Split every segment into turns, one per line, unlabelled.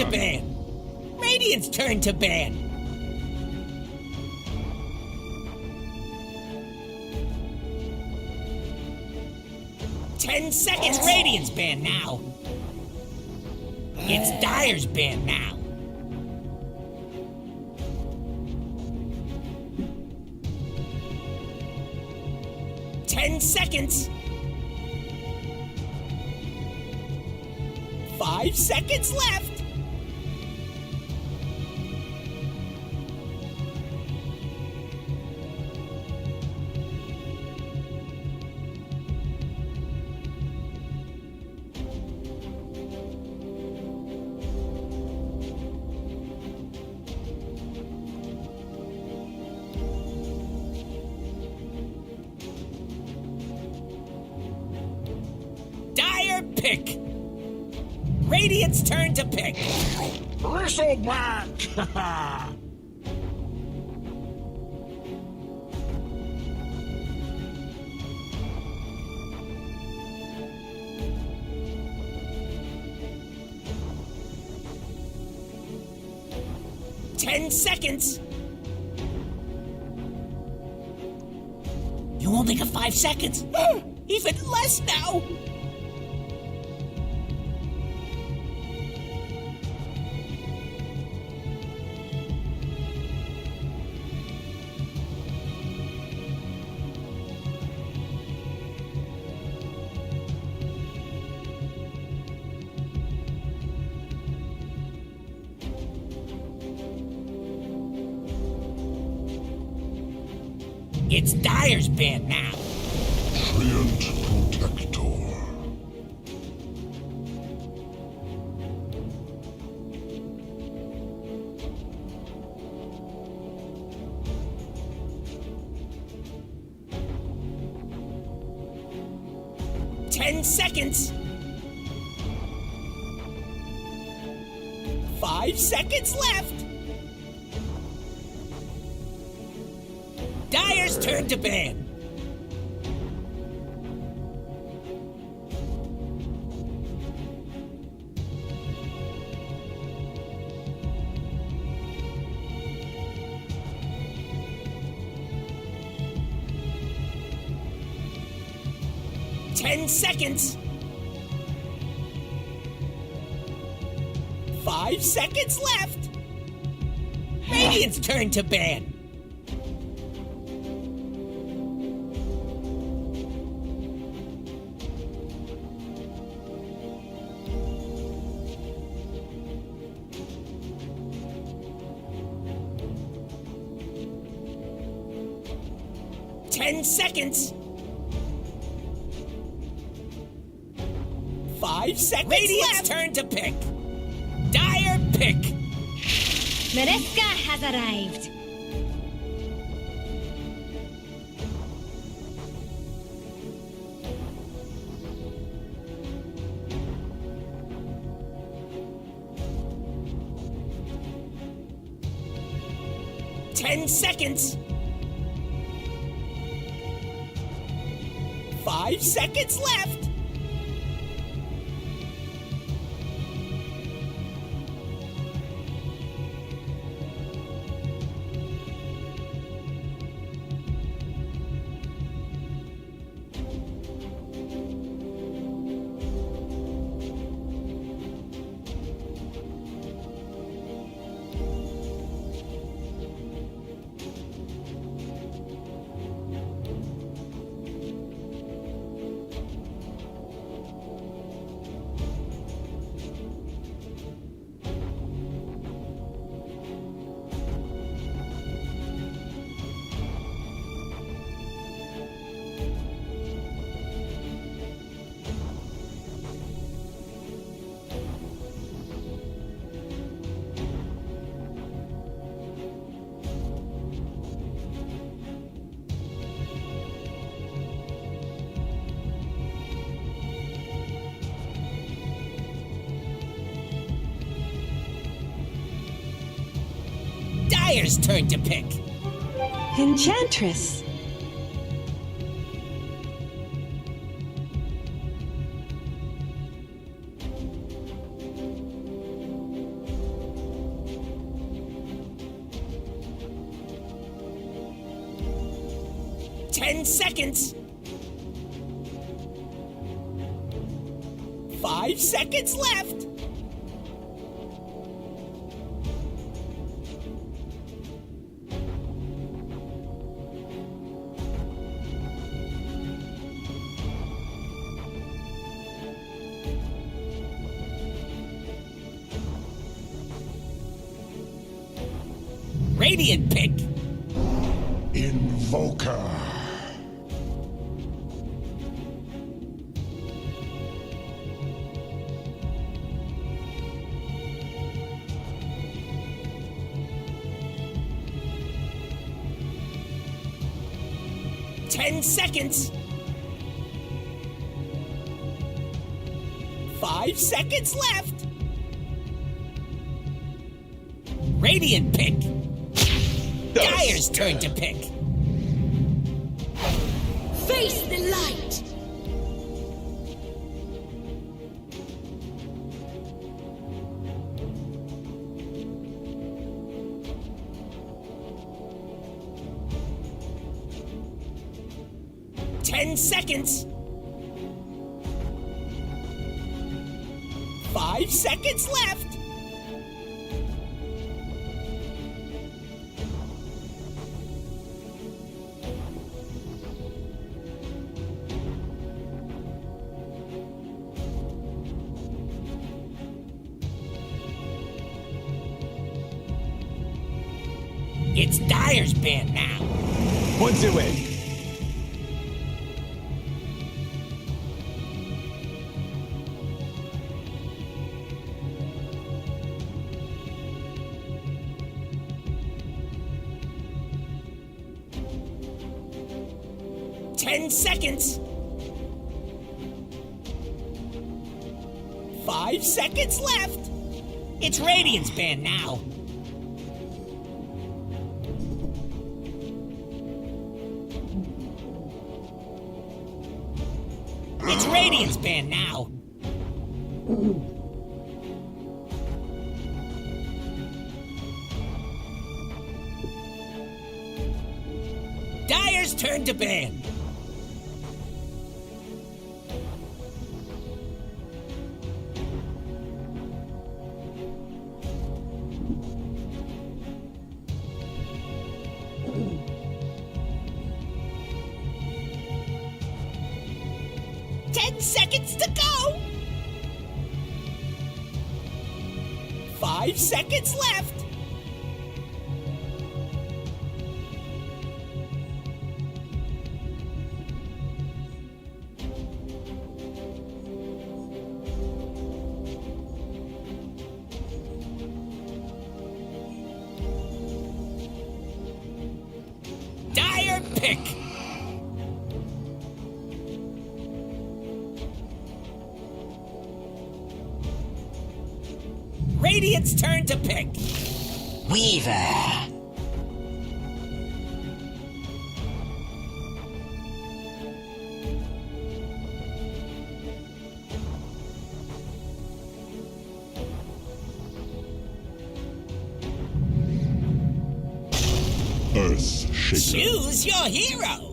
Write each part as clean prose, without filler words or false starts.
to ban. Radiant's turn to ban. Seconds. Radiant's ban now. It's Dire's ban now. Seconds. 5 seconds left. Pick. Radiant's turn to pick.
Bristleback!
10 seconds. You only got 5 seconds. Even less now. It's Dire's ban now.
Giant Protector.
Seconds. 5 seconds left. Dire's turn to ban. Seconds. 5 seconds left. Radiant's turn to ban. Seconds. 5 seconds Radiant's left. Turn to pick. Dire pick.
Mereska has arrived.
Seconds. 5 seconds left. Dire's turn to pick.
Enchantress.
10 seconds. 5 seconds left. Radiant pick.
Invoker.
Ten seconds. 5 seconds left. Radiant pick. Dire's turn to pick.
Face the light.
Ten seconds. 5 seconds left. It's Dire's band now.
Once away.
Ten seconds. 5 seconds left. It's Radiant's band now. It's Radiant's band now. Dire's turn to ban. Seconds to go. 5 seconds left. Dire pick. Radiant's turn to pick.
Weaver.
Earth Shaker.
Choose your hero.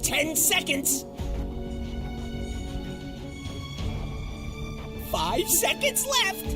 Ten seconds. 5 seconds left.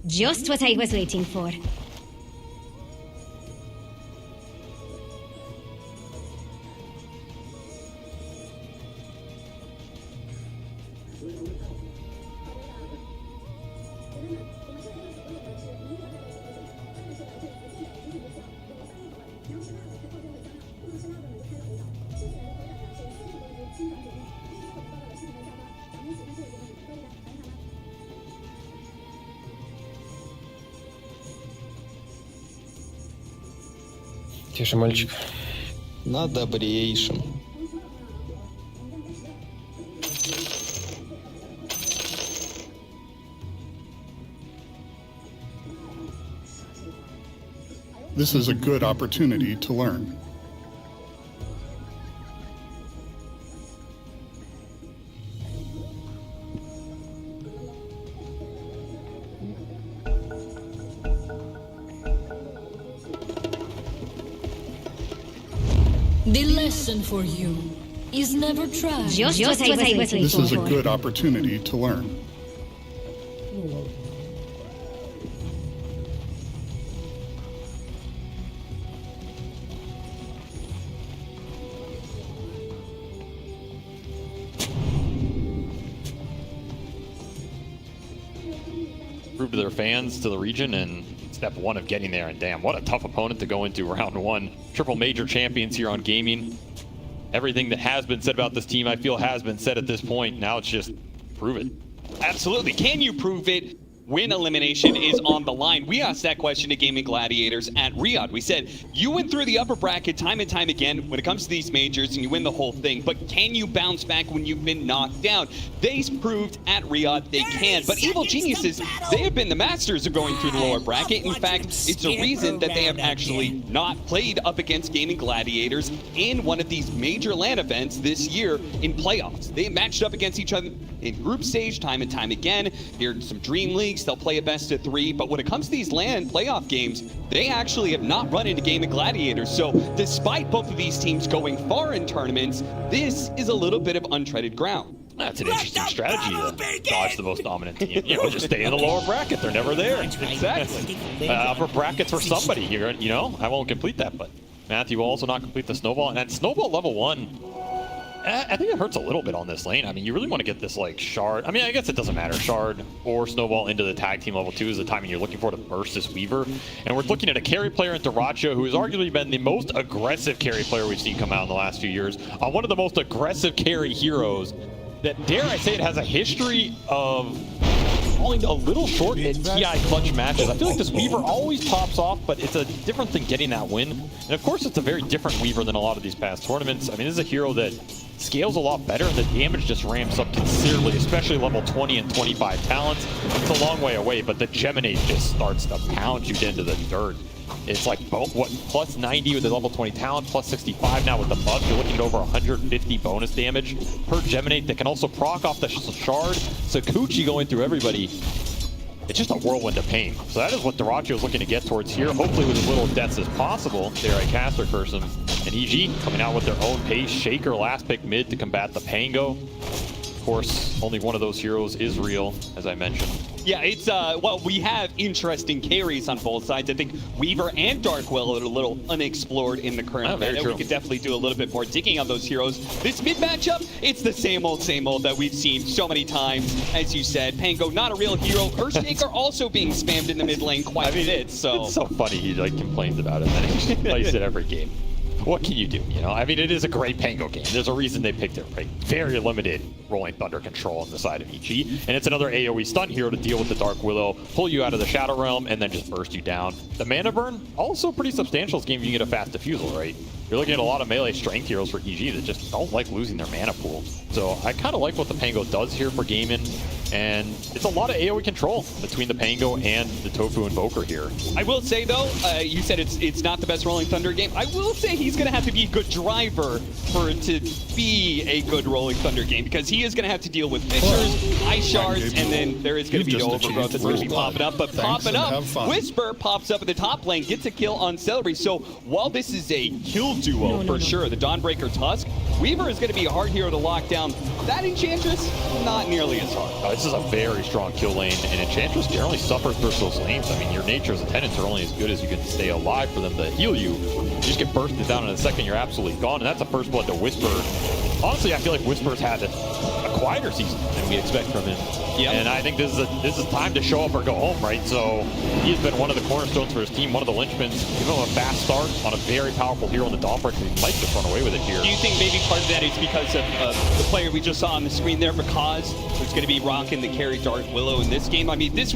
Just what I was waiting for.
Тише, мальчик. На добрейшем.
This is a good opportunity to learn.
The lesson for you is never try. Just what I was waiting for.
This is a good opportunity to learn.
Prove to their fans, to the region, and step one of getting there. And damn, what a tough opponent to go into round one. Triple major champions here on Gaimin. Everything that has been said about this team, I feel, has been said at this point. Now it's just prove it.
Absolutely. Can you prove it when elimination is on the line? We asked that question to Gaimin Gladiators at Riyadh. We said, you went through the upper bracket time and time again when it comes to these majors and you win the whole thing, but can you bounce back when you've been knocked down? They proved at Riyadh they can, but Evil Geniuses, they have been the masters of going through the lower bracket. In fact, it's a reason that they have actually not played up against Gaimin Gladiators in one of these major LAN events this year in playoffs. They matched up against each other in group stage time and time again. Here in some Dream Leagues, they'll play a best of 3, but when it comes to these LAN playoff games, they actually have not run into Gaimin Gladiators. So despite both of these teams going far in tournaments, this is a little bit of untreaded ground.
That's an interesting strategy to dodge the most dominant team. You know, just stay in the lower bracket. They're never there.
Exactly.
Upper brackets for somebody here. You know, I won't complete that, but Matthew will also not complete the snowball. And at snowball level 1, I think it hurts a little bit on this lane. I mean, you really want to get this, like, shard. I mean, I guess it doesn't matter. Shard or snowball into the tag team level 2 is the timing you're looking for to burst this Weaver. And we're looking at a carry player in Daracho, who has arguably been the most aggressive carry player we've seen come out in the last few years. One of the most aggressive carry heroes that, dare I say it, has a history of falling a little short in TI clutch matches. I feel like this Weaver always pops off, but it's a different thing getting that win. And of course, it's a very different Weaver than a lot of these past tournaments. I mean, this is a hero that scales a lot better, and the damage just ramps up considerably, especially level 20 and 25 talents. It's a long way away, but the Geminate just starts to pound you into the dirt. It's like, what, plus 90 with the level 20 talent, plus 65 now with the buff. You're looking at over 150 bonus damage per Geminate that can also proc off the shard. Sakuchi going through everybody. It's just a whirlwind of pain. So that is what Daracho is looking to get towards here, hopefully with as little deaths as possible. There, I caster curse him. And EG coming out with their own pace. Shaker last pick mid to combat the Pango. Of course, only one of those heroes is real, as I mentioned.
Yeah, it's, well, we have interesting carries on both sides. I think Weaver and Darkwill are a little unexplored in the current meta. We could definitely do a little bit more digging on those heroes. This mid matchup, it's the same old that we've seen so many times. As you said, Pango, not a real hero. Earthshaker also being spammed in the mid lane quite a bit, so.
It's so funny he, like, complains about it, and then he plays it every game. What can you do, you know? I mean, it is a great Pango game. There's a reason they picked it, right? Very limited Rolling Thunder control on the side of EG. And it's another AoE stun hero to deal with the Dark Willow, pull you out of the Shadow Realm, and then just burst you down. The mana burn, also pretty substantial this game if you get a fast defusal, right? You're looking at a lot of melee strength heroes for EG that just don't like losing their mana pool. So I kind of like what the Pango does here for Gaimin. And it's a lot of AoE control between the Pango and the Tofu Invoker here.
I will say, though, you said it's not the best Rolling Thunder game. I will say he's going to have to be a good driver for it to be a good Rolling Thunder game, because he is going to have to deal with Fissures, Ice Shards, and then there is going to be the Overgrowth that's going to be popping up. But popping up, Whisper pops up in the top lane, gets a kill on Celery. So while this is a kill duo for sure, the Dawnbreaker Tusk, Weaver is going to be a hard hero to lock down. That Enchantress, not nearly as hard.
This is a very strong kill lane, and Enchantress generally suffers versus those lanes. I mean, your nature's attendants are only as good as you can stay alive for them to heal you. You just get bursted down in a second, you're absolutely gone, and that's a first blood to Whisper. Honestly, I feel like Whisper's had a quieter season than we expect from him.
Yep.
And I think this is time to show up or go home, right? So he's been one of the cornerstones for his team, one of the linchpins. Give him a fast start on a very powerful hero in the Dawnbreaker. He might just run away with it here.
Do you think maybe part of that is because of the player we just saw on the screen there, Because, who's going to be rocking the carry Dark Willow in this game? I mean, this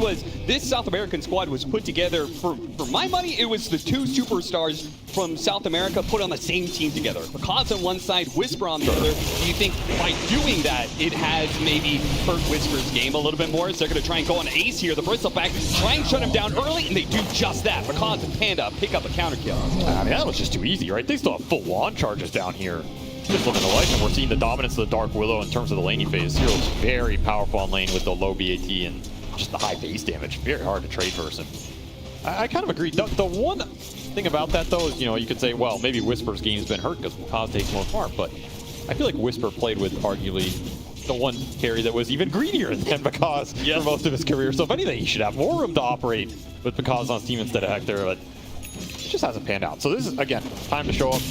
South American squad was put together, for my money, it was the two superstars from South America put on the same team together. Because on one side, Whisper on the other. Do you think by doing that, it has maybe hurt Whisper's game a little bit more? So they're going to try and go on Ace here, the Bristleback, try and shut him down early, and they do just that. Because and Panda pick up a counter kill.
I mean, that was just too easy, right? They still have full wand charges down here. Just looking to life, and we're seeing the dominance of the Dark Willow in terms of the laning phase. Hero's very powerful on lane with the low BAT and just the high base damage. Very hard to trade versus him. I kind of agree. The one thing about that, though, is, you could say, well, maybe Whisper's game's been hurt because Kaz takes more farm, but I feel like Whisper played with arguably the one carry that was even greedier than Because for most of his career. So if anything, he should have more room to operate with Because on his team instead of Hector, but it just hasn't panned out. So this is, again, time to show up.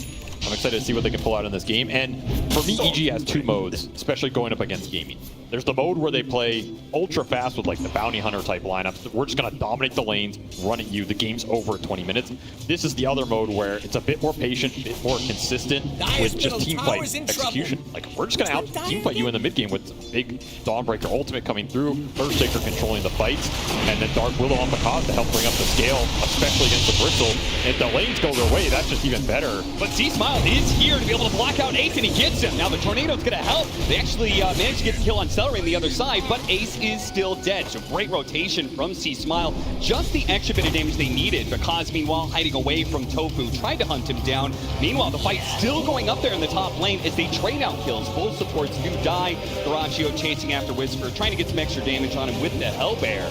I'm excited to see what they can pull out in this game. And for me, EG has two modes, especially going up against Gaimin. There's the mode where they play ultra fast with like the bounty hunter type lineups. We're just going to dominate the lanes, run at you. The game's over at 20 minutes. This is the other mode where it's a bit more patient, a bit more consistent with just team fight execution. Like, we're just going to out team fight you in the mid game with big Dawnbreaker ultimate coming through, Earthshaker controlling the fights, and then Dark Willow on Because to help bring up the scale, especially against the Bristle. If the lanes go their way, that's just even better.
But C-Smile is here to be able to block out Ace, and he gets him. Now the Tornado's going to help. They actually managed to get the kill on Celery on the other side, but Ace is still dead. So great rotation from C-Smile. Just the extra bit of damage they needed. Because, meanwhile, hiding away from Tofu, tried to hunt him down. Meanwhile, the fight still going up there in the top lane as they trade out kills. Both supports do die. Thoraccio chasing after Whisper, trying to get some extra damage on him with the Hellbear.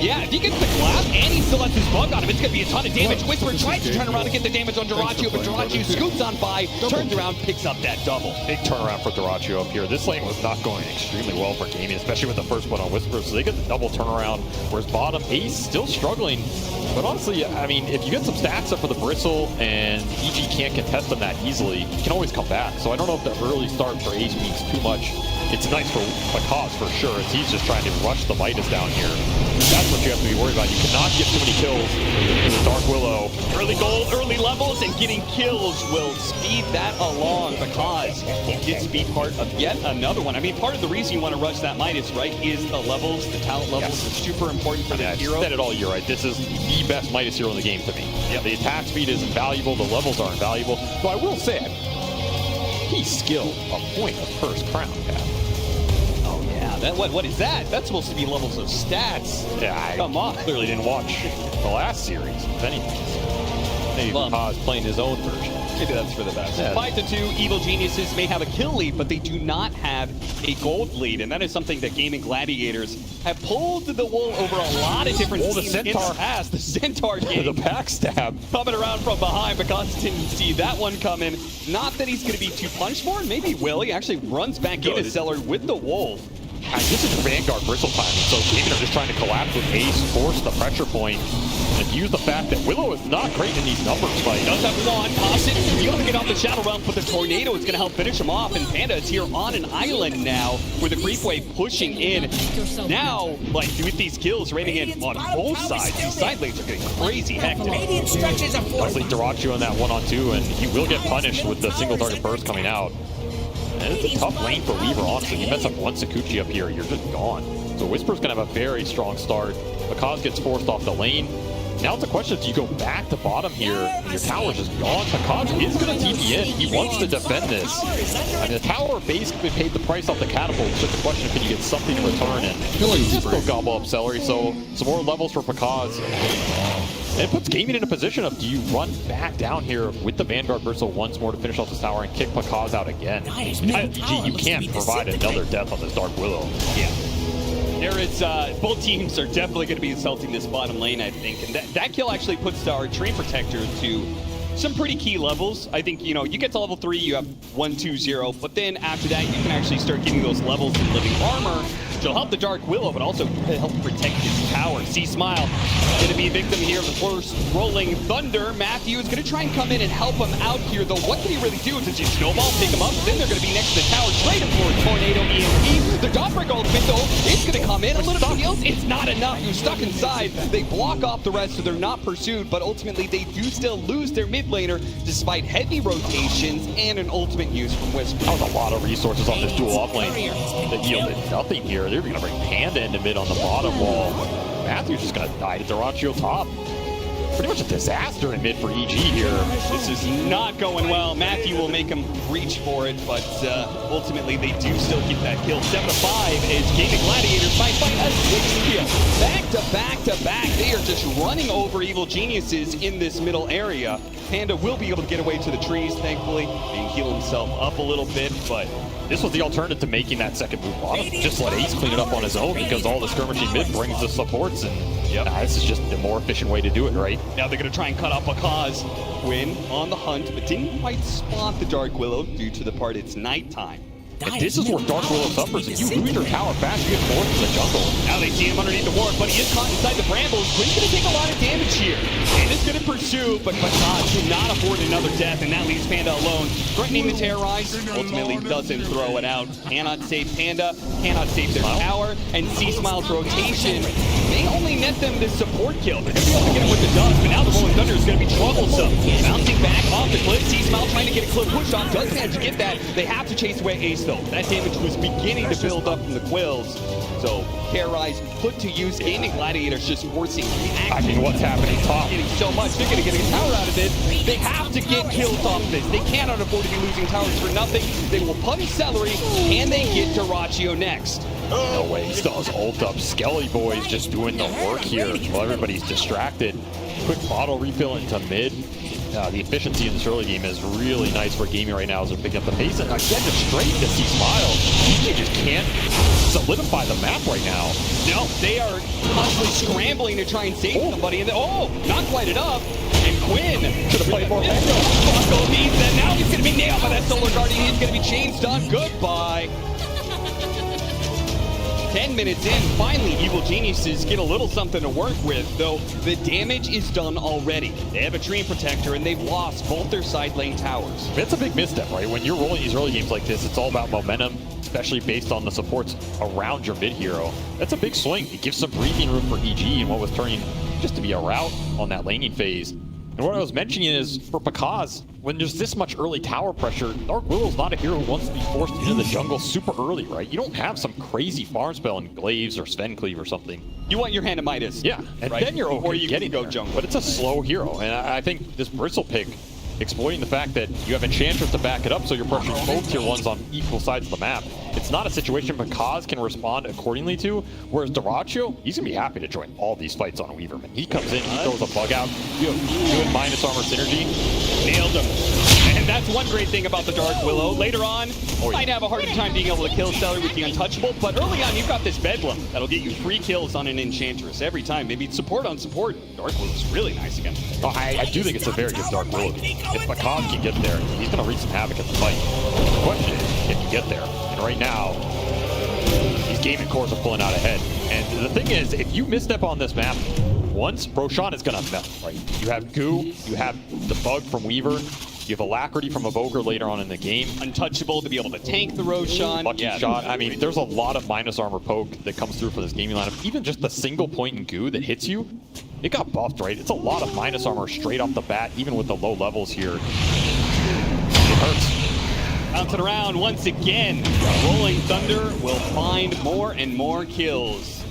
Yeah, if he gets the clap and he still has his bug on him, it's going to be a ton of damage. Whisper tries to turn around and get the damage on Thoraccio, but Thoraccio scoots on by, turns around, picks up that double.
Big turnaround for Thoraccio up here. This lane was not going extremely well for Gaimin, especially with the first one on Whisper, so they get the double turnaround, whereas bottom, Ace still struggling. But honestly, I mean, if you get some stacks up for the Bristle and EG can't contest them that easily, you can always come back. So I don't know if the early start for Ace means too much. It's nice for Because for sure, as he's just trying to rush the Midas down here. That's what you have to be worried about. You cannot get too many kills with the Dark Willow.
Early gold, early levels, and getting kills will speed that along. Because he gets to be part of yet another one. I mean, part of the reason you want to rush that Midas, right, is the levels, the talent levels is super important for that hero.
I said it all year, right? This is the best Midas hero in the game to me. Yeah, the attack speed is invaluable, the levels are invaluable. But I will say, he's skilled a point of first crown, Pat.
What is that? That's supposed to be levels of stats.
Yeah,
come on.
Clearly didn't watch the last series, if anything. Maybe Because playing his own version.
Maybe that's for the best. Yeah. 5-2, Evil Geniuses may have a kill lead, but they do not have a gold lead, and that is something that Gaimin Gladiators have pulled the wool over a lot of different teams in the past. The Centaur game.
The backstab.
Coming around from behind, Because didn't see that one coming. Not that he's going to be too punched for, maybe he will. He actually runs back into Cellar with the Wolf.
This is Vanguard Bristle timing, so Gaimin are just trying to collapse with Ace, force the pressure point, and use the fact that Willow is not great in these numbers fights.
Does have it on, Costin, be able to get off the Shadow Realm, but the Tornado is going to help finish him off, and Panda is here on an island now, with the creep wave pushing in. Now, like, with these kills raining in on both sides, these side lanes are getting crazy hectic.
Honestly, Thoraccio on that 1-on-2, and he will get punished with the single target burst coming out. And it's a tough lane for Weaver, honestly. You mess up one Sakuchi up here, you're just gone. So Whisper's going to have a very strong start. Because gets forced off the lane. Now it's a question, do you go back to bottom here and your tower's just gone? Because is going to TP in. He wants to defend this. I mean, the tower basically paid the price off the catapult. It's just a question, can you get something in return? And just go gobble up Celery. So some more levels for Because. And it puts Gaimin in a position of, do you run back down here with the Vanguard Bristle once more to finish off this tower and kick Because out again? You can't provide another death on this Dark Willow.
Yeah. There is, both teams are definitely going to be insulting this bottom lane, I think. And that kill actually puts our Tree Protector to some pretty key levels. I think, you know, you get to level 3, you have 1, 2, 0, but then after that, you can actually start getting those levels in living armor, which will help the Dark Willow, but also help protect his tower. C-Smile going to be a victim here of the first Rolling Thunder. Matthew is going to try and come in and help him out here, though what can he really do? Does he snowball, pick him up? Then they're going to be next to the tower, trade him for a Tornado EMP. The Dawnbreaker ultimate, though, it's going to come in. A little bit else, it's not enough. You're stuck inside. They block off the rest, so they're not pursued, but ultimately they do still lose their mid laner despite heavy rotations and an ultimate use from Whisper.
That was a lot of resources on this dual off lane that yielded nothing here. They're going to bring Panda into mid on the bottom wall. Matthew's just going to die to Dyrachyo top. Pretty much a disaster in mid for EG here.
This is not going well. Matthew will make him reach for it, but ultimately they do still get that kill. 7-5 as Gaimin Gladiators fight a 6th kill. Back to back to back. They are just running over Evil Geniuses in this middle area. Panda will be able to get away to the trees, thankfully, and heal himself up a little bit, but
this was the alternative to making that second move bottom. Just let Ace clean it up on his own because all the skirmishing mid brings the supports, and this is just the more efficient way to do it, right?
Now they're going to try and cut off Bakaz. Quinn on the hunt, but didn't quite spot the Dark Willow due to the part it's nighttime.
And this is where Dark Willow suffers. If you lose your tower fast, you get forced to the jungle.
Now they see him underneath the ward, but he is caught inside the brambles. Quinn's going to take a lot of damage here. And is going to pursue, but Bakaz cannot afford another death, and that leaves Panda alone. Threatening to terrorize, ultimately doesn't throw it out. Cannot save Panda, cannot save their tower, and C-Smile's rotation may only net them this support kill. They're going to be able to get him with the dust, but now the Rolling Thunder is going to be troublesome. Bouncing back off the cliff, C-Smile trying to get a cliff push off, does manage to get that. They have to chase away Ace though. That damage was beginning to build up from the Quills. So, Terrorize put to use, Gaimin Gladiators just forcing reaction.
I mean, what's happening top?
Getting so much, they're going to get a tower out of this. They have to get kills off this. They cannot afford to be losing towers for nothing. They will punish Celery, and they get Dyrachyo next.
No way, he still has ult up. Skelly Boy's just doing the work here while everybody's distracted. Quick bottle refill into mid. The efficiency in this early game is really nice for Gaimin right now as they're picking up the pace. And again, just straight to C-Smile. He just can't solidify the map right now.
No, they are constantly scrambling to try and save somebody. And not quite enough. And Quinn
should have played more.
And now he's going to be nailed by that Solar Guardian. He's going to be changed on. Goodbye. 10 minutes in, finally Evil Geniuses get a little something to work with, though the damage is done already. They have a Treant Protector, and they've lost both their side lane towers.
It's a big misstep, right? When you're rolling these early games like this, it's all about momentum, especially based on the supports around your mid hero. That's a big swing. It gives some breathing room for EG in what was turning just to be a rout on that laning phase. And what I was mentioning is, for Bakaz, when there's this much early tower pressure, Dark Willow's not a hero who wants to be forced into the jungle super early, right? You don't have some crazy farm spell in Glaives or Sven Cleave or something.
You want your hand of Midas.
Yeah, and
right?
then you're okay
or you
getting
can go
there.
jungle.
But it's a slow hero, and I think this Bristle pick, exploiting the fact that you have Enchantress to back it up, so you're pressuring both tier 1s on equal sides of the map. It's not a situation Bakaz can respond accordingly to, whereas Dyrachyo, he's going to be happy to join all these fights on Weaverman. He comes in, he throws a bug out, you have good minus armor synergy.
Nailed him. And that's one great thing about the Dark Willow. Later on, might have a harder time being able to kill Celery with the Untouchable, but early on, you've got this Bedlam that'll get you 3 kills on an Enchantress every time. Maybe support on support. Dark Willow's really nice against them.
I do think it's a very good Dark Willow. If Bakaz can get there, he's going to wreak some havoc in the fight. The question is, can he get there? And right now, these Gaimin cores are pulling out ahead. And the thing is, if you misstep on this map once, Roshan is going to melt, right? You have Goo, you have the bug from Weaver, you have Alacrity from Evoker later on in the game.
Untouchable to be able to tank the Roshan.
Lucky shot. I mean, there's a lot of minus armor poke that comes through for this gaming lineup. Even just the single point in Goo that hits you, it got buffed, right? It's a lot of minus armor straight off the bat, even with the low levels here. It hurts.
Bouncing around once again. Rolling Thunder will find more and more kills.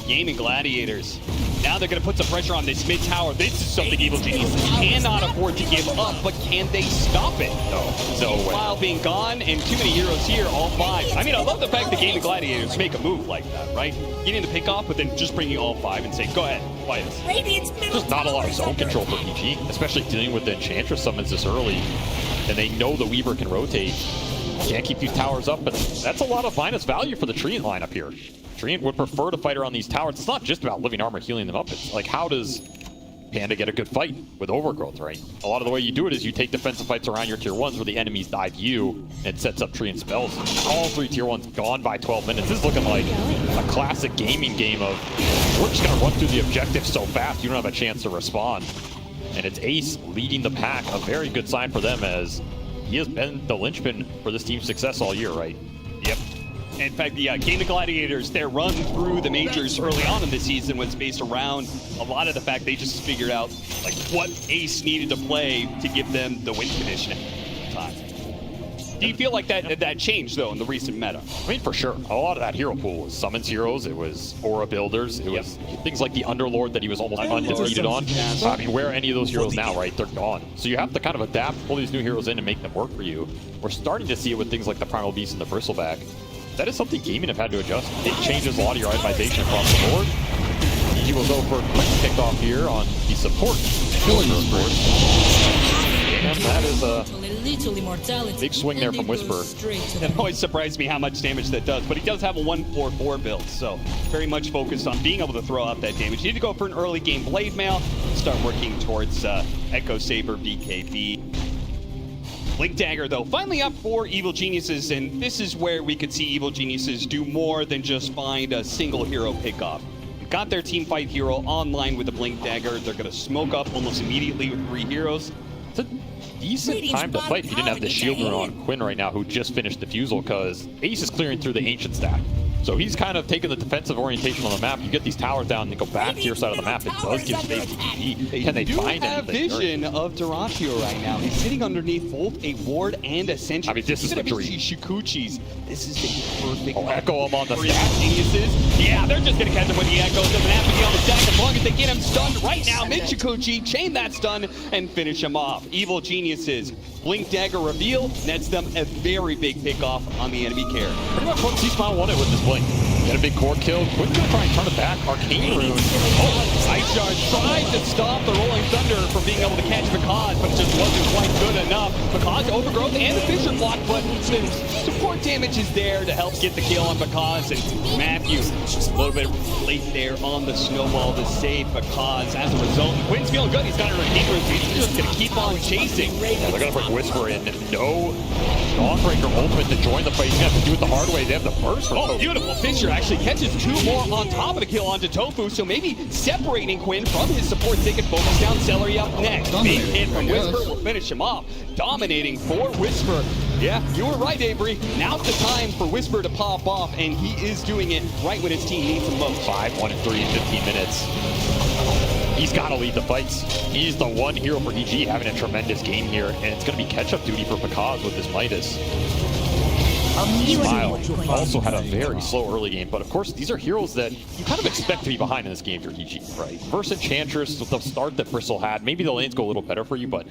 Gaimin Gladiators. Now they're going to put some pressure on this mid tower. This is something Evil Genius cannot afford to give up, but can they stop it? No way. While being gone, and too many heroes here, all 5. I mean, I love the fact that Gaimin Gladiators make a move like that, right? Getting the pick off, but then just bringing all 5 and saying, go ahead, fight us.
There's not a lot of zone control for PG, especially dealing with the Enchantress summons this early, and they know the Weaver can rotate. Can't keep these towers up, but that's a lot of minus value for the Treant lineup here. Treant would prefer to fight around these towers. It's not just about living armor healing them up. It's like, how does Panda get a good fight with Overgrowth, right? A lot of the way you do it is you take defensive fights around your tier 1s where the enemies dive you, and it sets up tree and spells. All 3 tier 1s gone by 12 minutes. This is looking like a classic gaming game of, we're just gonna run through the objective so fast you don't have a chance to respond. And it's Ace leading the pack, a very good sign for them as he has been the linchpin for this team's success all year, right?
Yep. In fact, the Gaimin Gladiators, their run through the majors early on in the season was based around a lot of the fact they just figured out like what Ace needed to play to give them the win condition at the time. Do you feel like that changed though in the recent meta?
I mean, for sure. A lot of that hero pool was summons heroes, it was aura builders, it was things like the Underlord that he was almost undefeated on. I mean, where are any of those heroes now, right? They're gone. So you have to kind of adapt, pull these new heroes in and make them work for you. We're starting to see it with things like the Primal Beast and the Bristleback. That is something Gaimin have had to adjust. It changes a lot of your itemization across the board. He will go for a quick kickoff here on the support. Killing of course. And that is a big swing there from Whisper.
It always surprised me how much damage that does, but he does have a 1-4-4 build, so very much focused on being able to throw out that damage. You need to go for an early game Blade Mail, start working towards Echo Saber, BKB. Blink Dagger, though, finally up for Evil Geniuses, and this is where we could see Evil Geniuses do more than just find a single hero pickoff. Got their team fight hero online with the Blink Dagger. They're going to smoke up almost immediately with 3 heroes.
It's a decent time to fight if you didn't have the shield rune on Quinn right now, who just finished Diffusal, because Ace is clearing through the Ancient stack. So he's kind of taking the defensive orientation on the map. You get these towers down and they go back to your side of the map. It does give space to GG. Can they find
have
anything?
vision of Duratio right now. He's sitting underneath both a ward and a sentry.
I mean, this is the dream.
Shikuchis. This is the perfect.
Oh, Echo him on the
stack.
stack.
Geniuses. Yeah, they're just gonna catch him with the Echo. Doesn't have to be on the stack as long as they get him stunned right now. Mid-Shikuchi, chain that stun and finish him off. Evil Geniuses. Blink Dagger reveal nets them a very big pickoff on the enemy carry.
Pretty much what C-Smile wanted with this Blink. Get a big core kill. Quinn's gonna try and turn it back. Arcane Rune.
Oh, Ice Shard tried to stop the Rolling Thunder from being able to catch Because, but it just wasn't quite good enough. Because, Overgrowth, and the Fissure block, but the support damage is there to help get the kill on Because. And Matthew, a little bit late there on the snowball to save Because. As a result, Quinn's feeling good. He's got a Arcane Rune. He's just gonna keep on chasing.
Yeah, they're gonna bring Whisper in. No Dawnbreaker ultimate to join the fight. He's gonna have to do it the hard way. They have the burst for Tofu.
Beautiful. Fissure actually catches 2 more on top of the kill onto Tofu, so maybe separating Quinn from his support ticket. Focus down Celery up next. Big hit from Whisper will finish him off. Dominating for Whisper. Yeah, you were right, Avery. Now's the time for Whisper to pop off, and he is doing it right when his team needs him most.
5-1-3 in 15 minutes. He's got to lead the fights. He's the one hero for EG having a tremendous game here, and it's going to be catch-up duty for Because with this Midas. Smile also had a very slow early game, but of course these are heroes that you kind of expect to be behind in this game for EG, right? Versus Enchantress with the start that Bristle had, maybe the lanes go a little better for you, but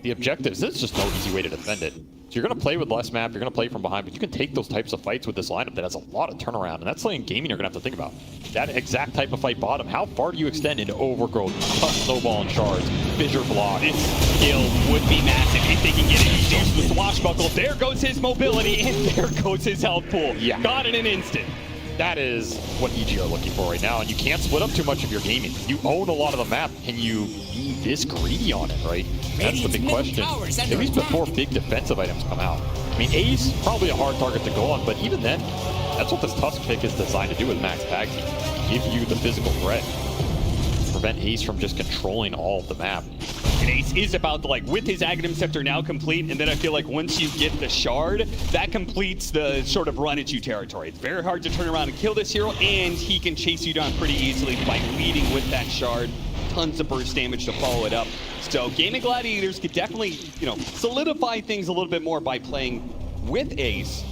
the objectives, there's just no easy way to defend it. So you're going to play with less map, you're going to play from behind, but you can take those types of fights with this lineup that has a lot of turnaround, and that's something Gaimin are going to have to think about. That exact type of fight bottom, how far do you extend into Overgrowth, cut snowball and shards, fissure block?
This skill would be massive if they can get it. He's used the swashbuckle. There goes his mobility, and there goes his health pool.
Yeah.
Got it in an instant.
That is what EG are looking for right now, and you can't split up too much of your gaming. You own a lot of the map. Can you be this greedy on it, right? That's the big question. At least before big defensive items come out. I mean, Ace, probably a hard target to go on, but even then, that's what this Tusk pick is designed to do with Max Tag Team. Give you the physical threat. Prevent Ace from just controlling all of the map.
And Ace is about to, like, with his Aghanim Scepter now complete, and then I feel like once you get the Shard, that completes the sort of run at you territory. It's very hard to turn around and kill this hero, and he can chase you down pretty easily by leading with that Shard. Tons of burst damage to follow it up. So Gaimin Gladiators could definitely, you know, solidify things a little bit more by playing with Ace.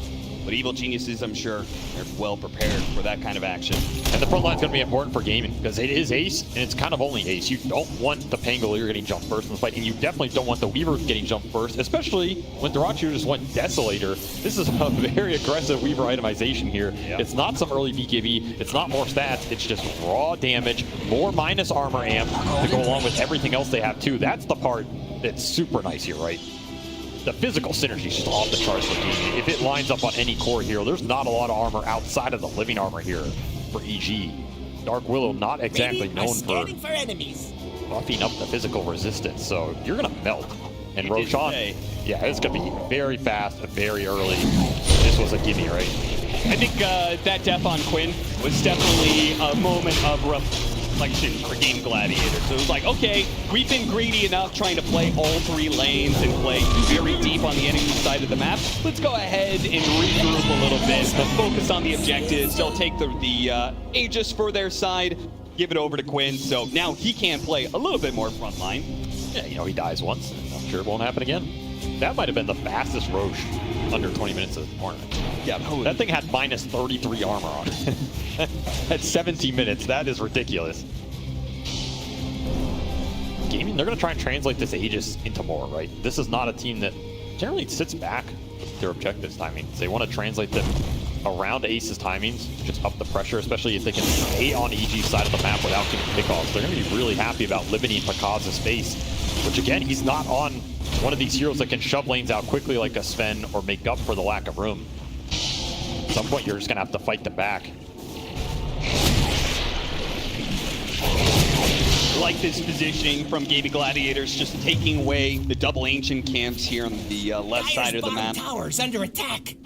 But Evil Geniuses, I'm sure, they're well prepared for that kind of action.
And the front line's going to be important for Gaimin because it is Ace, and it's kind of only Ace. You don't want the Pangolier getting jumped first in the fight, and you definitely don't want the Weaver getting jumped first, especially when Duratio just went Desolator. This is a very aggressive Weaver itemization here. Yep. It's not some early BKB, it's not more stats, it's just raw damage, more minus armor amp to go along with everything else they have too. That's the part that's super nice here, right? The physical synergy is just off the charts for EG. If it lines up on any core hero, there's not a lot of armor outside of the living armor here for EG. Dark Willow not exactly known for
enemies.
buffing up the physical resistance, so you're gonna melt. And
You did
Roshan,
say.
yeah, it's gonna be very fast, very early. This was a gimme, right?
I think that death on Quinn was definitely a moment of reflection for Game Gladiators. So it was like, okay, we've been greedy enough trying to play all 3 lanes and play very deep on the enemy side of the map. Let's go ahead and regroup a little bit, focus on the objectives. They'll take the Aegis for their side, give it over to Quinn. So now he can play a little bit more frontline.
Yeah, you know, he dies once, and I'm sure it won't happen again. That might have been the fastest Roche under 20 minutes of the tournament.
Yeah,
That thing had minus 33 armor on it. At 17 minutes, that is ridiculous. Gaimin, they're going to try and translate this Aegis into more, right? This is not a team that generally sits back with their objectives timings. They want to translate them around Ace's timings, just up the pressure, especially if they can stay on EG's side of the map without getting pickoffs. They're going to be really happy about limiting Pakaz's space, which again, he's not on one of these heroes that can shove lanes out quickly like a Sven or make up for the lack of room. At some point, you're just going to have to fight them back.
Like this positioning from Gaimin Gladiators, just taking away the double ancient camps here on the left side of the map.
Tower's under attack.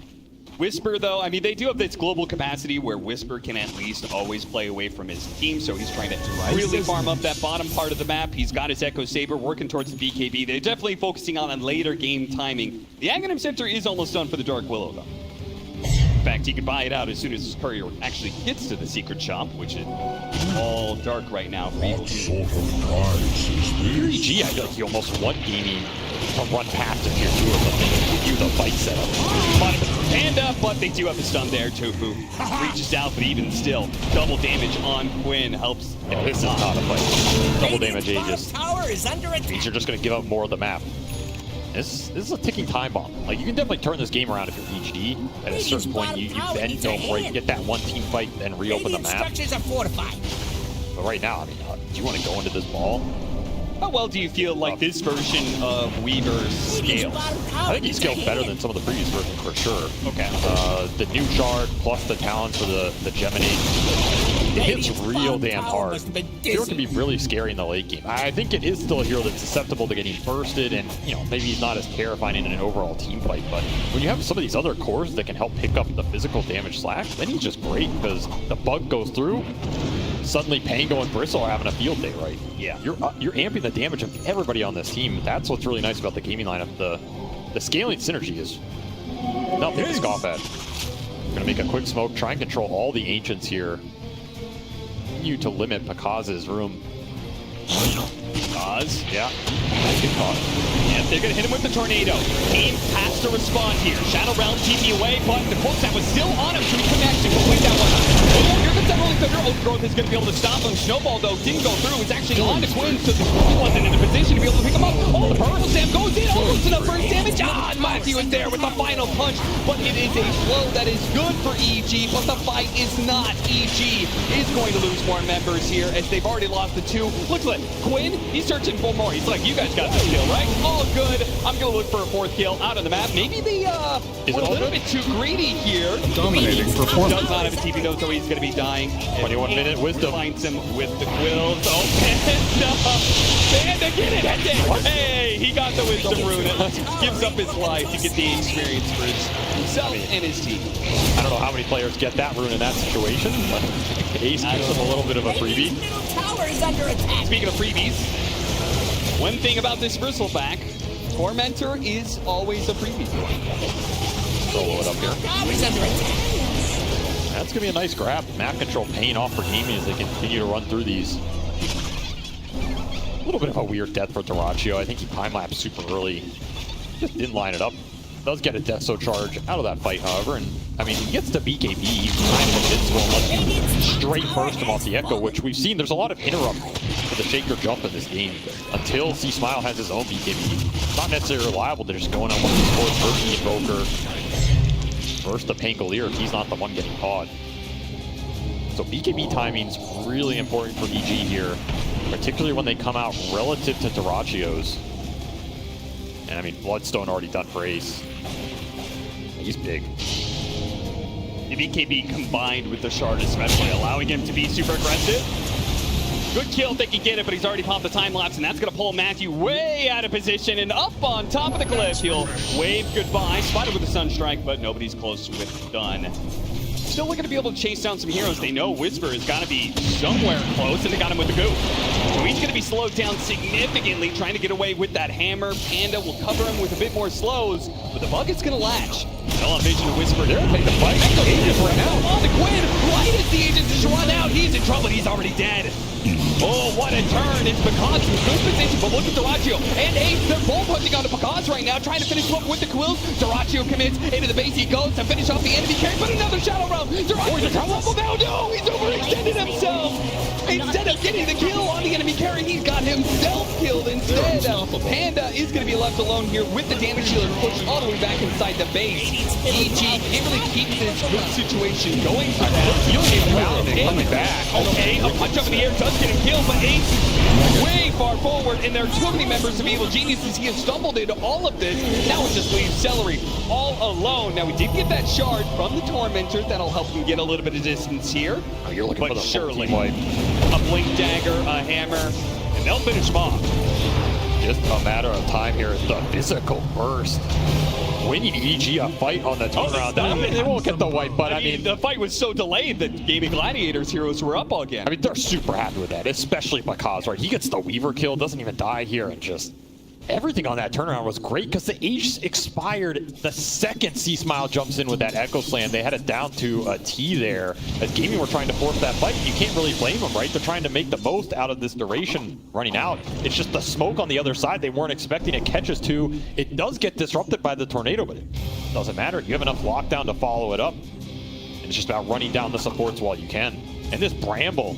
Whisper, though, I mean, they do have this global capacity where Whisper can at least always play away from his team, so he's trying to really farm up that bottom part of the map. He's got his Echo Saber working towards the BKB. They're definitely focusing on a later game timing. The Aghanim Scepter is almost done for the Dark Willow, though. In fact, he could buy it out as soon as his courier actually gets to the secret shop, which is all dark right now for Evil Team.
EG, I feel like he almost won Gaimin to run past a tier 2 or something to give you the fight setup.
Panda, but they do have a stun there. Tofu reaches out, but even still, double damage on Quinn helps.
Yeah, this is not a fight. Double damage Aegis.
Tower is under attack.
Means you're just going to give up more of the map. This is a ticking time bomb. Like, you can definitely turn this game around if you're HD. At a certain point, you bend, don't break, get that one team fight, then reopen the map.
Structures are fortified.
But right now, I mean, do you want to go into this ball?
How well do you feel like this version of Weaver scales?
I think he scaled better than some of the previous versions for sure.
Okay.
The new shard plus the talents for the Gemini. It hits real damn hard. Hero can be really scary in the late game. I think it is still a hero that's susceptible to getting bursted, and you know, maybe he's not as terrifying in an overall team fight, but when you have some of these other cores that can help pick up the physical damage slack, then he's just great because the bug goes through. Suddenly Pango and Bristle are having a field day, right? Yeah. You're amping the damage of everybody on this team. That's what's really nice about the gaming lineup. The scaling synergy is nothing to scoff at. We're gonna make a quick smoke, try and control all the ancients here. Continue to limit Pakaz's room.
Pause.
Yeah. Good call.
Yeah, they're gonna hit him with the tornado. Team has to respond here. Shadow Realm TP away, but the quote that was still on him to connect to complete that one. Oh, here comes that Rolling Thunder. Oath Growth is gonna be able to stop him. Snowball, though, didn't go through. It's actually on to Quinn, so he wasn't in a position to be able to pick him up. Oh, the Purple Slam goes in, almost enough first damage. Ah, Matthew is there with the final punch, but it is a blow that is good for EG, but the fight is not. EG is going to lose more members here as they've already lost the 2. Looks like Quinn, he's searching for more. He's like, you guys got this kill, right? All good. I'm gonna look for a 4th kill out on the map. Maybe they were a little bit too greedy here.
Dominating performance.
Does not have a TP though, so he's gonna be dying.
21-minute wisdom.
Finds him with the quills. Oh, Panda, get it! Hey, he got the wisdom rune. Gives up his life to get the experience for himself and his team.
I don't know how many players get that rune in that situation, but Ace gives them a little bit of a freebie.
Middle tower is under attack.
Speaking of freebies, one thing about this Bristleback, Tormentor is always a freebie.
Solo it up here.
Tower is under attack.
That's going to be a nice grab. Map control paying off for Gaimin as they continue to run through these. A little bit of a weird death for Duraccio. I think he time-lapsed super early. Just didn't line it up. Does get a Death So charge out of that fight, however, and I mean, he gets to BKB, he's kind of invincible unless you straight burst him off the Echo, which we've seen. There's a lot of interrupt for the Shaker jump in this game. Until C-Smile has his own BKB, it's not necessarily reliable to just go in on one of these cores, versus the Invoker, versus the Pangolier if he's not the one getting caught. So BKB timing's really important for EG here, particularly when they come out relative to Duraccio's. And I mean, Bloodstone already done for Ace. He's big.
The BKB combined with the shard especially, allowing him to be super aggressive. Good kill if they can get it, but he's already popped the time lapse, and that's going to pull Matthew way out of position and up on top of the cliff. He'll wave goodbye, spotted with a Sunstrike, but nobody's close with done. Still looking to be able to chase down some heroes. They know Whisper has got to be somewhere close, and they got him with the goop. So he's going to be slowed down significantly, trying to get away with that hammer. Panda will cover him with a bit more slows, but the bug is going to latch. Still on vision of Whisper. They're taking the fight. Aegis right now on the Quinn. Right as the Aegis is run out, he's in trouble. He's already dead. Oh, what a turn. It's Picaz in good position, but look at Duraccio and Ace. They're both pushing on to Picaz right now, trying to finish him up with the Quills. Duraccio commits into the base. He goes to finish off the enemy carry, but another Shadow Realm. Duraccio's in trouble now. No, he's overextended himself. Instead of getting the kill on the enemy carry, he's got himself killed instead. Panda is going to be left alone here with the damage dealer pushed all the way back inside the base. EG can't really keep this good situation going for them. He'll get found and coming back. Okay, a punch up in the air does get him killed, but Ace is way far forward, and there are too many members of Evil Geniuses. He has stumbled into all of this. Now it just leaves Celery all alone. Now we did get that shard from the Tormentor. That'll help him get a little bit of distance here.
Oh, you're looking
but
for the
surely
wipe.
A Blink Dagger, a Hammer, and they'll finish him off.
Just a matter of time here. The physical burst. Winning EG a fight on the turnaround. I mean, they won't get the wipe, but I mean,
the fight was so delayed that Gaimin Gladiators heroes were up again.
I mean, they're super happy with that, especially Picaz, right? He gets the Weaver kill, doesn't even die here, and just everything on that turnaround was great because the Ace expired the second C-Smile jumps in with that Echo Slam. They had it down to a T there. As Gaimin were trying to force that fight, you can't really blame them, right? They're trying to make the most out of this duration running out. It's just the smoke on the other side. They weren't expecting it catches to. It does get disrupted by the tornado, but it doesn't matter. You have enough lockdown to follow it up. It's just about running down the supports while you can. And this Bramble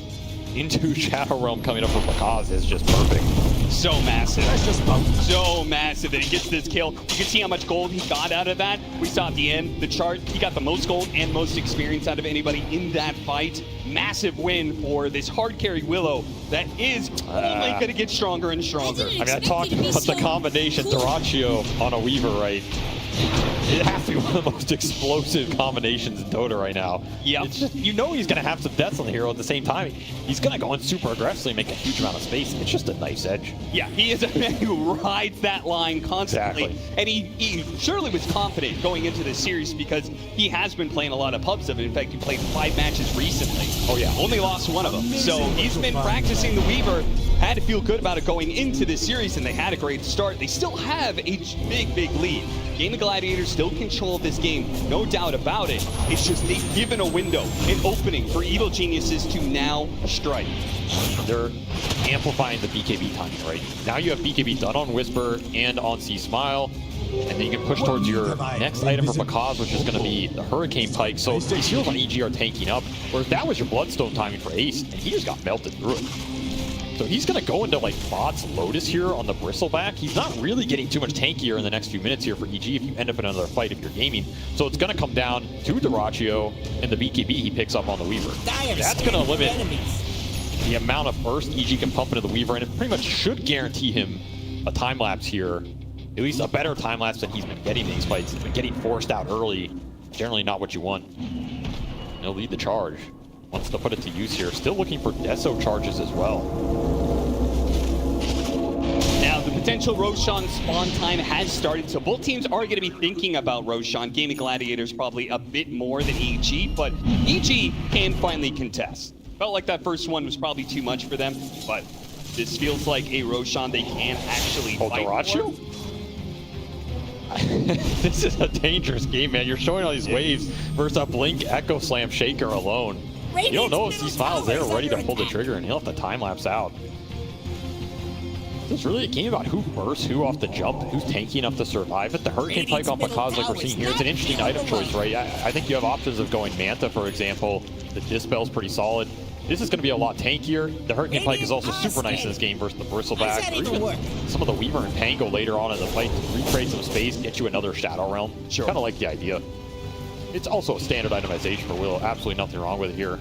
into Shadow Realm coming up for Picaz is just perfect.
So massive. So massive that he gets this kill. You can see how much gold he got out of that. We saw at the end, the chart, he got the most gold and most experience out of anybody in that fight. Massive win for this hard carry Willow that is only going to get stronger and stronger.
I mean, I talked about the combination Duraccio on a Weaver, right? It has to be one of the most explosive combinations in Dota right now.
Yeah.
You know he's going to have some deaths on the hero at the same time. He's going to go in super aggressively and make a huge amount of space. It's just a nice edge.
Yeah, he is a man who rides that line constantly.
Exactly.
And he surely was confident going into this series because he has been playing a lot of pubs of it. In fact, he played 5 matches recently.
Oh, yeah.
Only lost 1 of them. So he's been practicing the Weaver. Had to feel good about it going into this series, and they had a great start. They still have a big lead. Gaimin Gladiators still control this game, no doubt about it. It's just they've given a window, an opening for Evil Geniuses to now strike.
They're amplifying the BKB timing, right? Now you have BKB done on Whisper and on C-Smile, and then you can push towards your next item for Picaz, which is going to be the Hurricane Pike. So these heroes on EG are tanking up, whereas that was your Bloodstone timing for Ace, and he just got melted through it. So he's going to go into like Bot's Lotus here on the Bristleback. He's not really getting too much tankier in the next few minutes here for EG if you end up in another fight if you're Gaimin. So it's going to come down to Duraccio and the BKB he picks up on the Weaver. That's going to limit the amount of burst EG can pump into the Weaver, and it pretty much should guarantee him a time lapse here. At least a better time lapse than he's been getting in these fights. He's been getting forced out early. Generally not what you want. He'll lead the charge. Wants to put it to use here. Still looking for Deso charges as well.
Now, the potential Roshan spawn time has started, so both teams are going to be thinking about Roshan. Gaimin Gladiators probably a bit more than EG, but EG can finally contest. Felt like that first one was probably too much for them, but this feels like a Roshan they can actually fight
Duraccio? This is a dangerous game, man. You're showing all these waves versus a Blink Echo Slam Shaker alone. You don't know if C-Smile's there ready to pull the trigger, and he'll have to time lapse out. It's really a game about who bursts who off the jump, who's tanky enough to survive it. The Hurricane Pike on Picaz, like we're seeing here, it's an interesting item choice, right? I think you have options of going Manta, for example. The Dispel's pretty solid. This is going to be a lot tankier. The Hurricane Pike is also super nice in this game versus the Bristleback. Or even some of the Weaver and Pango later on in the fight to recreate some space, get you another Shadow Realm. Sure. Kind of like the idea. It's also a standard itemization for Willow. Absolutely nothing wrong with it here.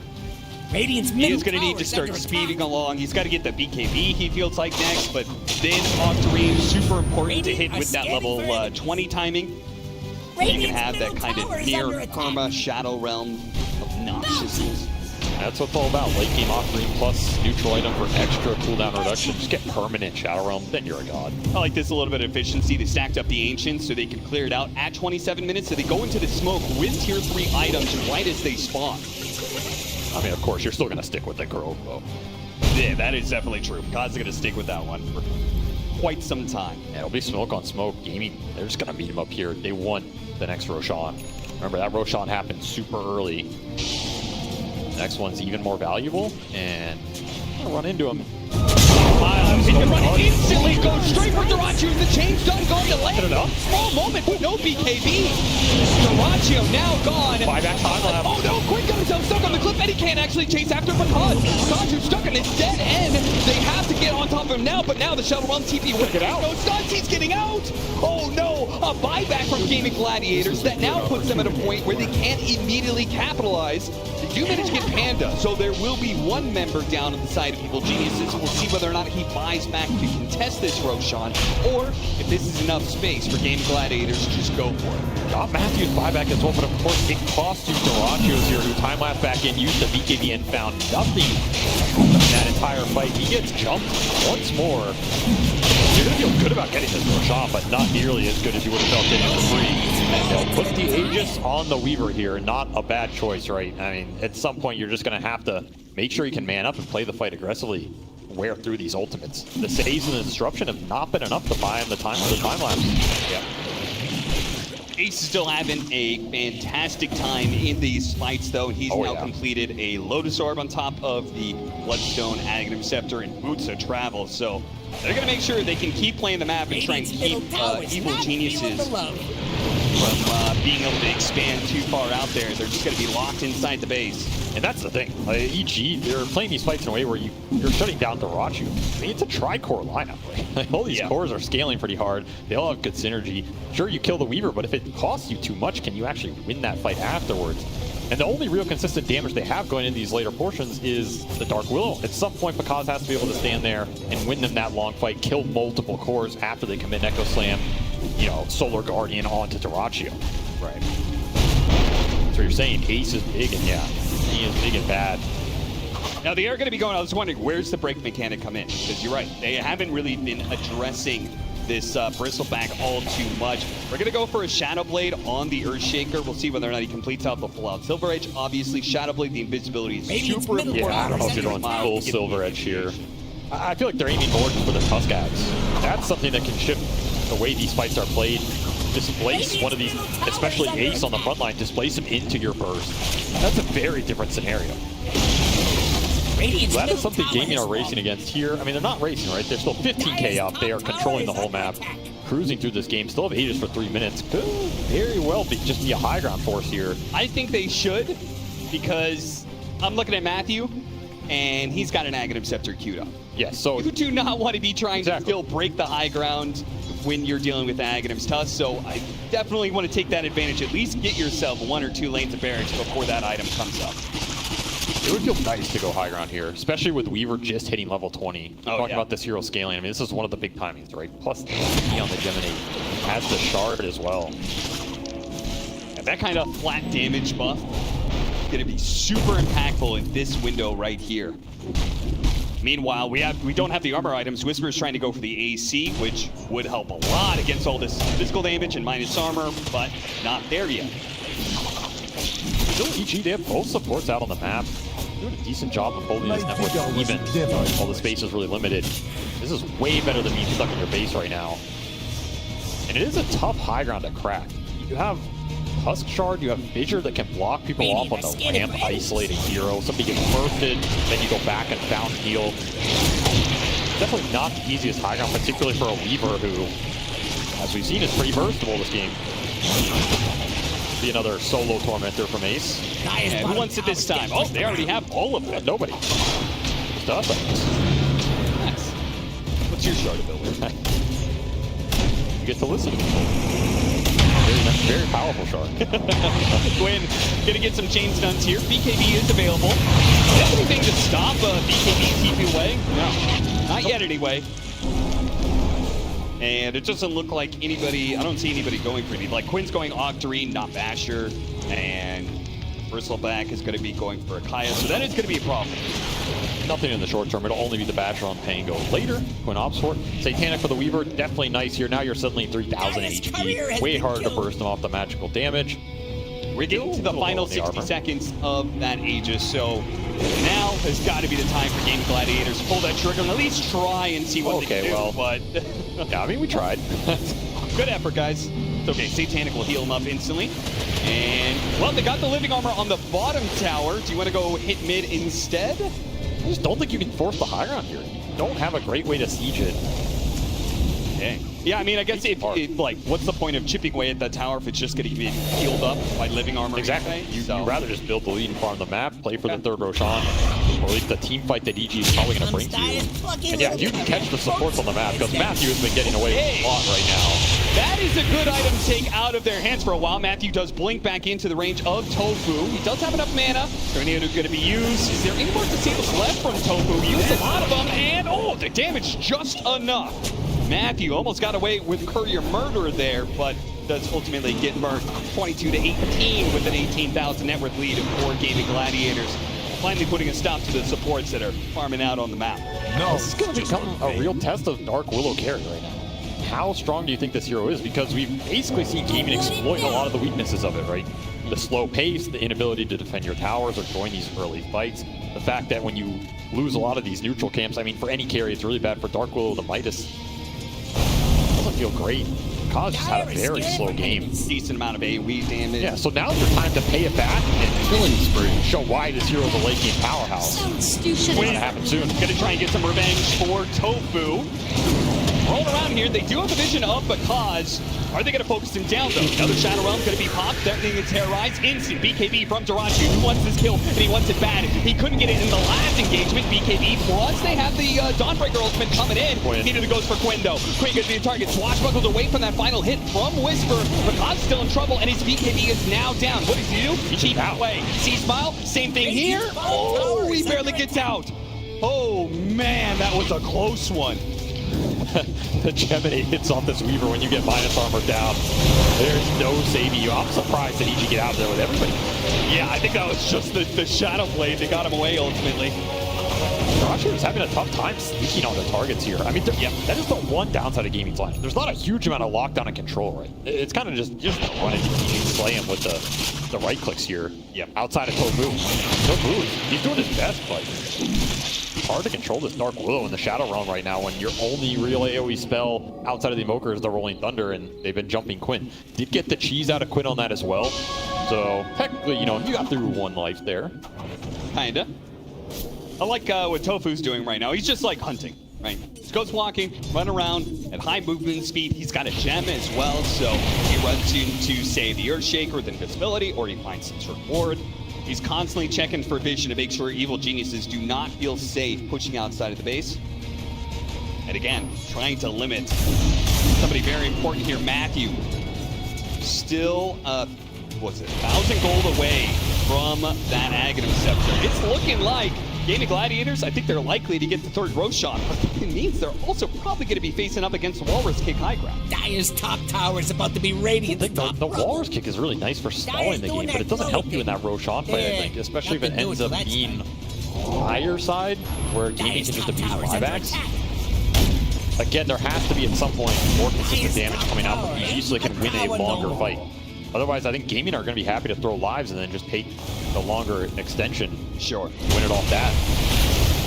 He is going to need to start speeding along. He's got to get the BKB, he feels like, next, but then Octarine, super important to hit with that level 20 timing. You can have that kind of near perma Shadow Realm obnoxiousness.
That's what it's all about. Late game offering plus neutral item for extra cooldown reduction. Just get permanent Shadow Realm, then you're a god.
I like this a little bit of efficiency. They stacked up the Ancients so they could clear it out at 27 minutes. So they go into the smoke with tier 3 items right as they spawn.
I mean, of course, you're still going to stick with the Grove, though.
Yeah, that is definitely true. God's going to stick with that one for quite some time.
Yeah, it'll be smoke on smoke. Gaimin, they're just going to meet him up here. They want the next Roshan. Remember, that Roshan happened super early. The next one's even more valuable, and I'm gonna run into him.
He can run it instantly, go straight for Dyrachyo. The chain's done, going to land. Small moment, but no BKB. Dyrachyo now gone.
Buyback time left.
Oh no, Quinn got himself stuck on the cliff, and he can't actually chase after Pakazu's stuck in his dead end. They have to get on top of him now, but now the Shadow Realm TP will get out. No stuns, he's getting out. Oh no, a buyback from Gaimin Gladiators that now puts them at a point where they can't immediately capitalize. They do manage to get Panda, so there will be one member down on the side of Evil Geniuses. We'll see whether or not he buys back to contest this Roshan, or if this is enough space for Gaimin Gladiators to just go for it.
Got Matthew's buyback as well, but of course it cost you Dyrachyo's here, who time lapse back in, used the BKB and found nothing in that entire fight. He gets jumped once more. You're going to feel good about getting this Roshan, but not nearly as good as you would have felt getting it for free. And they'll put the Aegis on the Weaver here. Not a bad choice, right? I mean, at some point, you're just going to have to make sure you can man up and play the fight aggressively. Wear through these ultimates. The saves and the disruption have not been enough to buy him the time for the time lapse. Yeah.
Ace is still having a fantastic time in these fights, though, and he's now completed a Lotus Orb on top of the Bloodstone, Aghanim Scepter, and Boots of Travel. So they're going to make sure they can keep playing the map and try and keep Evil Geniuses from being able to expand too far out there. They're just going to be locked inside the base.
And that's the thing. EG, they're playing these fights in a way where you're shutting down Dyrachyo. I mean, it's a tri-core lineup, right? Like, all these cores are scaling pretty hard. They all have good synergy. Sure, you kill the Weaver, but if it costs you too much, can you actually win that fight afterwards? And the only real consistent damage they have going in these later portions is the Dark Willow. At some point, Pakaz has to be able to stand there and win them that long fight, kill multiple cores after they commit Echo Slam, you know, Solar Guardian onto Dyrachyo. Right. So you're saying Ace is big, and yeah, he is big and bad.
Now they are going to be going, I was wondering, where's the break mechanic come in? Because you're right, they haven't really been addressing this Bristleback all too much. We're going to go for a Shadow Blade on the Earthshaker. We'll see whether or not he completes out the full-out Silver Edge. Obviously, Shadow Blade, the invisibility is super important.
Yeah, I don't know if you're going full Silver Edge here. I feel like they're aiming more for the Tusk Axe. That's something that can shift the way these fights are played. Displace one of these, especially Ace on the front line, displace him into your burst. That's a very different scenario. That is something Gaimin are racing against here. I mean, they're not racing, right? They're still 15k up. They are controlling the whole map, cruising through this game. Still have Aegis for 3 minutes. Could very well just be a high ground force here.
I think they should, because I'm looking at Matthew, and he's got an Aghanim Scepter queued up.
Yes, so
you do not want to be trying to still break the high ground when you're dealing with Aghanim's Tusk, so I definitely want to take that advantage. At least get yourself 1 or 2 lanes of barracks before that item comes up.
It would feel nice to go high ground here, especially with Weaver just hitting level 20. Talking about this hero scaling, I mean, this is one of the big timings, right? Plus the HP on the Gemini has the shard as well.
And that kind of flat damage buff is going to be super impactful in this window right here. Meanwhile, we don't have the armor items. Whisper's trying to go for the AC, which would help a lot against all this physical damage and minus armor, but not there yet.
Still EG, they have both supports out on the map. Doing a decent job of holding this network even while the space is really limited. This is way better than being stuck in your base right now. And it is a tough high ground to crack. You have Husk Shard, you have Fissure that can block people off on the ramp, isolate a hero. Somebody gets bursted, then you go back and found heal. Definitely not the easiest high ground, particularly for a Weaver who, as we've seen, is pretty versatile this game. Be another solo Tormentor from Ace.
And who wants it this time? Oh, they already have all of them.
Nobody. Just us.
Nice. What's your shard ability?
You get to listen to people. Very powerful shard.
Gwyn gonna get some chain stuns here. BKB is available. Is that anything to stop BKB TP away? No, not yet anyway. And it doesn't look like anybody, I don't see anybody going for any. Like Quinn's going Octarine, not Basher, and Versatile back is going to be going for a Kaya, so that is going to be a problem.
Nothing in the short term. It'll only be the Basher on Pango later. Quinn opts for it. Satanic for the Weaver. Definitely nice here. Now you're suddenly 3,000 HP. Way harder to burst them off the magical damage.
We're getting to the final 60 seconds of that Aegis, so now has got to be the time for Gaimin Gladiators to pull that trigger and at least try and see what they can do. But
yeah, I mean, we tried.
Good effort, guys. It's okay. Satanic will heal him up instantly. And, well, they got the living armor on the bottom tower. Do you want to go hit mid instead?
I just don't think you can force the high ground here. You don't have a great way to siege it.
Okay. Yeah, I mean, I guess if like, what's the point of chipping away at that tower if it's just going to be healed up by living armor?
Exactly. You'd rather just build the lead and farm the map, play for the third Roshan, or at least the team fight that EG is probably going to bring to you. And yeah, you can catch the supports on the map, because Matthew has been getting away with a lot right now.
That is a good item to take out of their hands for a while. Matthew does blink back into the range of Tofu. He does have enough mana. Tornado going to be used. Is there any more disables left from Tofu? He used a lot of them, and oh, the damage just enough. Matthew almost got away with Courier Murder there, but does ultimately get murked 22-18 with an 18,000 net worth lead for Gaimin Gladiators. Finally putting a stop to the supports that are farming out on the map.
No, this is going to become a real test of Dark Willow carry right now. How strong do you think this hero is? Because we've basically seen Gaimin exploit a lot of the weaknesses of it, right? The slow pace, the inability to defend your towers or join these early fights. The fact that when you lose a lot of these neutral camps, I mean, for any carry, it's really bad for Dark Willow, the Midas. Doesn't feel great. Kaz just had a very slow game.
Decent amount of AoE damage.
Yeah, so now's your time to pay it back and killing spree. Show why this hero's a late game powerhouse. It's gonna happen soon.
Gonna try and get some revenge for Tofu. Rolling around here, they do have the vision of the Kaz. Are they going to focus him down, though? Another Shadow Realm going to be popped, threatening to terrorize. Instant BKB from Jirachi, who wants this kill, and he wants it bad. He couldn't get it in the last engagement. BKB, plus they have the Dawnbreaker ultimate coming in. Neither goes for Quinn, though. Quinn gets the target. Swashbuckles away from that final hit from Whisper. But Kaz's still in trouble, and his BKB is now down. What does he do? He keeps away. C-Smile, same thing here. Oh, he barely gets out. Oh, man, that was a close one.
The Gemini hits off this Weaver when you get minus armor down. There's no saving you. I'm surprised that he could get out there with everybody.
Yeah, I think that was just the Shadow Blade that got him away ultimately.
Roger is having a tough time sneaking on the targets here. I mean, yeah, that is the one downside of Gaimin's line. There's not a huge amount of lockdown and control, right? It's kind of just run into TJ slay him with the right clicks here. Yep. Outside of Tofu. Tofu, he's doing his best, but it's hard to control this Dark Willow in the Shadow Realm right now when your only real AoE spell outside of the Invoker is the Rolling Thunder, and they've been jumping Quinn. Did get the cheese out of Quinn on that as well. So technically, you know, you got through one life there.
Kinda. I like what Tofu's doing right now. He's just like hunting, right? Just goes walking, run around at high movement speed. He's got a gem as well, so he runs into, say, the Earthshaker, the invisibility, or he finds some reward. He's constantly checking for vision to make sure evil geniuses do not feel safe pushing outside of the base. And again, trying to limit somebody very important here, Matthew. Still, what's it, 1,000 gold away from that Aghanim Scepter. It's looking like Gaimin Gladiators, I think they're likely to get the third Roshan, but it means they're also probably going to be facing up against Walrus Kick High Ground.
Dire's top tower is about to be radiant.
The Walrus Kick is really nice for stalling the game, but it doesn't help you in that Roshan fight, I think, especially if it ends up being higher side, where Gaimin can just abuse buybacks. Again, there has to be at some point more consistent damage coming out from EG so they can win a longer fight. Otherwise, I think Gaimin are going to be happy to throw lives and then just take the longer extension.
Sure.
Win it off that.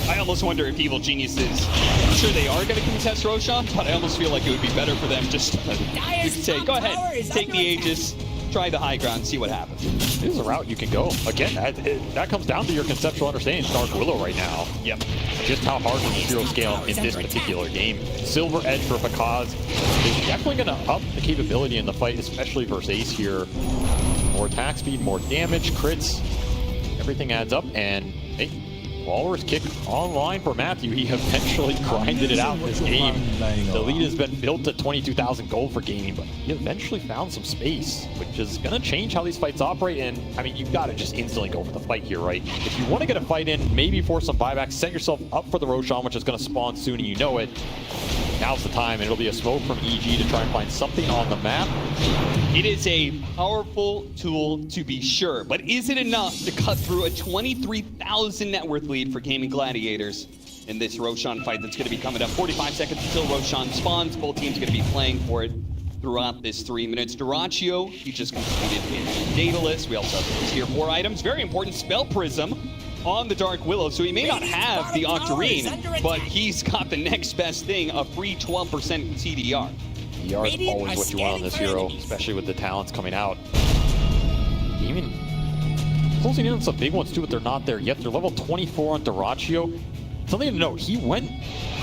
I almost wonder if evil geniuses, I'm sure they are going to contest Roshan, but I almost feel like it would be better for them just to say, go ahead, take the Aegis, try the high ground, see what happens.
This is a route you can go. Again, that comes down to your conceptual understanding of Dark Willow right now.
Yep.
Just how hard can zero scale in this particular game. Silver Edge for Pakaz is definitely going to up the capability in the fight, especially versus Ace here. More attack speed, more damage, crits. Everything adds up, and hey, Walrus Kick online for Matthew. He eventually grinded it out in this game. The lead has been built at 22,000 gold for Gaimin, but he eventually found some space, which is going to change how these fights operate. And I mean, you've got to just instantly go for the fight here, right? If you want to get a fight in, maybe force some buybacks, set yourself up for the Roshan, which is going to spawn soon and you know it. now's the time, and it'll be a smoke from EG to try and find something on the map.
It is a powerful tool to be sure, but is it enough to cut through a 23,000 net worth lead for Gaimin Gladiators in this Roshan fight that's going to be coming up? 45 seconds until Roshan spawns. Both teams going to be playing for it throughout this 3 minutes. Duraccio, he just completed his data list. We also have tier 4 items. Very important, Spell Prism on the Dark Willow, so he may not have the Octarine, but he's got the next best thing, a free 12% TDR.
TDR is always what you want on this hero, especially with the talents coming out. Even closing in on some big ones too, but they're not there yet. They're level 24 on Duraccio. Something to note, he went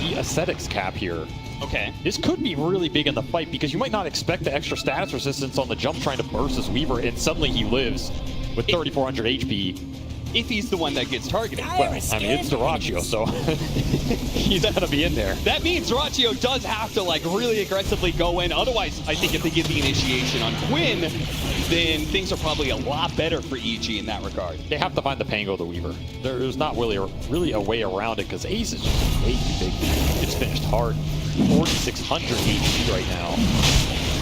the Ascetics cap here.
Okay.
This could be really big in the fight because you might not expect the extra status resistance on the jump trying to burst this Weaver, and suddenly he lives with 3,400 HP.
If he's the one that gets targeted.
Well, I mean, it's Duraccio, so he's gonna be in there.
That means Duraccio does have to like really aggressively go in. Otherwise, I think if they get the initiation on Quinn, then things are probably a lot better for EG in that regard.
They have to find the Pango the Weaver. There's not really a way around it because Ace is just way too big. It's finished hard. 4,600 HP right now.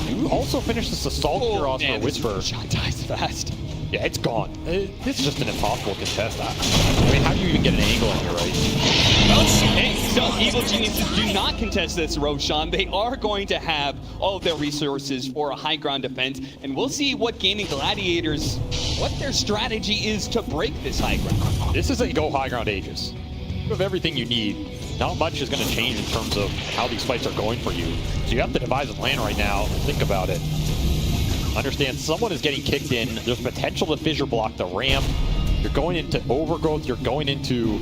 You also finished this Assault here on the Whisper.
Shot dies fast.
Yeah, it's gone. This is just an impossible contest. I mean, how do you even get an angle on here, right?
Hey, so Evil Geniuses do not contest this, Roshan. They are going to have all of their resources for a high ground defense, and we'll see what Gaimin Gladiators, what their strategy is to break this high ground.
This is a go high ground Aegis. You have everything you need. Not much is going to change in terms of how these fights are going for you. So you have to devise a plan right now and think about it. Understand someone is getting kicked in. There's potential to fissure block the ramp. You're going into Overgrowth. You're going into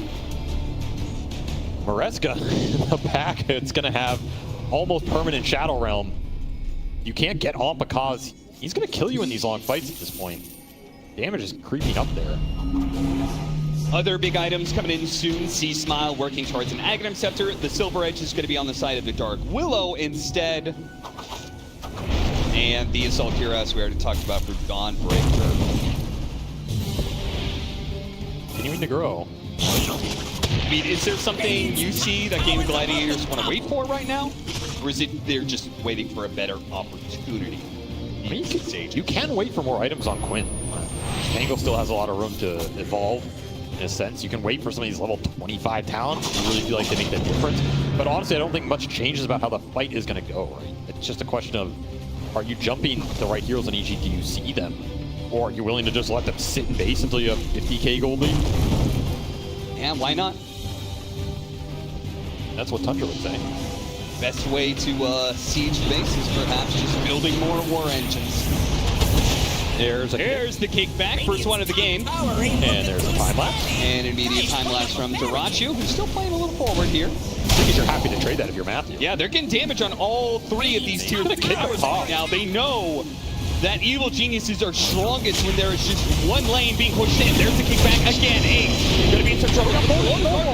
Maresca in the back. It's going to have almost permanent Shadow Realm. You can't get on because he's going to kill you in these long fights at this point. Damage is creeping up there.
Other big items coming in soon. Sea Smile working towards an Aghanim Scepter. The Silver Edge is going to be on the side of the Dark Willow instead. And the Assault Cuirass we already talked about for Dawnbreaker.
Continuing to grow.
I mean, is there something you see that Gaimin Gladiators want to wait for right now? Or is it they're just waiting for a better opportunity?
I mean, you can wait for more items on Quinn. Tangle still has a lot of room to evolve. In a sense, you can wait for some of these level 25 talents if you really feel like they make that difference. But honestly, I don't think much changes about how the fight is going to go, right? It's just a question of, are you jumping the right heroes in EG? Do you see them? Or are you willing to just let them sit in base until you have 50k gold lead?
Yeah, why not?
That's what Tundra would say.
Best way to siege the base is perhaps just building more war engines. There's the kickback, first one of the game.
And there's a time lapse.
And immediate time lapse from Duraccio, who's still playing a little forward here.
I think you're happy to trade that if you're Matthew.
Yeah, they're getting damage on all three of these tier 3 towers right now. They know that Evil Geniuses are strongest when there is just one lane being pushed in. There's the kickback again. Ace gonna be in some trouble.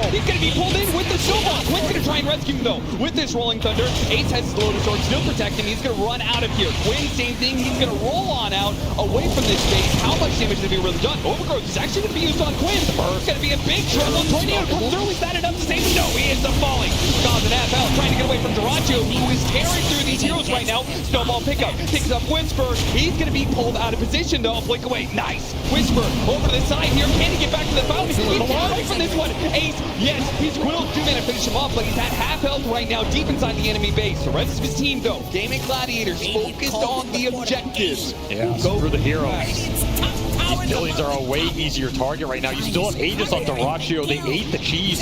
He's gonna be pulled in with the snowball. Quinn's gonna try and rescue him though with this Rolling Thunder. Ace has his loaded sword, still protecting. He's gonna run out of here. Quinn, same thing. He's gonna roll on out away from this space. How much damage is gonna be really done? Overgrowth is actually gonna be used on Quinn. It's gonna be a big trouble. Tornado comes early, standing up to save him. No, he ends up falling. Gone half health, trying to get away from Duraccio, who is tearing through these heroes right now. Snowball pickup, picks up Whisper. He's gonna be pulled out of position though. Blink away. Nice. Whisper over to the side here. Can he get back to the fountain? He's away from this one. Ace, yes, he's willed to finish him off, but he's at half health right now, deep inside the enemy base. The rest of his team though, Gaimin Gladiators focused on the objectives.
Yeah, screw the heroes. These killings are a way easier target right now. You still have Aegis on Duraccio. They ate the cheese.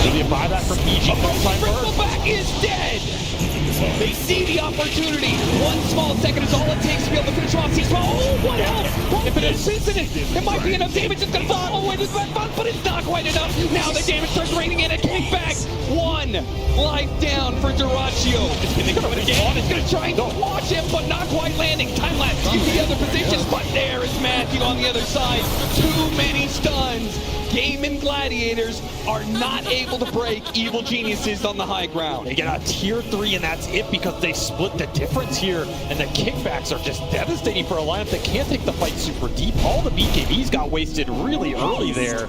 Will you buy that from EG?
Back is dead. They see the opportunity. One small second is all it takes to be able to finish off. Oh, what else? If it is it might be enough damage. It's going to fall all the way to the back, but it's not quite enough. Now the damage starts raining in. A kickback. One life down for Duraccio. It's going to come in again. It's going to try and watch him, but not quite landing. Time lapse. You see other positions, but there is Matthew on the other side. Too many stuns. Gaimin Gladiators are not able to break Evil Geniuses on the high ground.
They get a tier 3 and that's it because they split the difference here, and the kickbacks are just devastating for a lineup that can't take the fight super deep. All the BKBs got wasted really early there.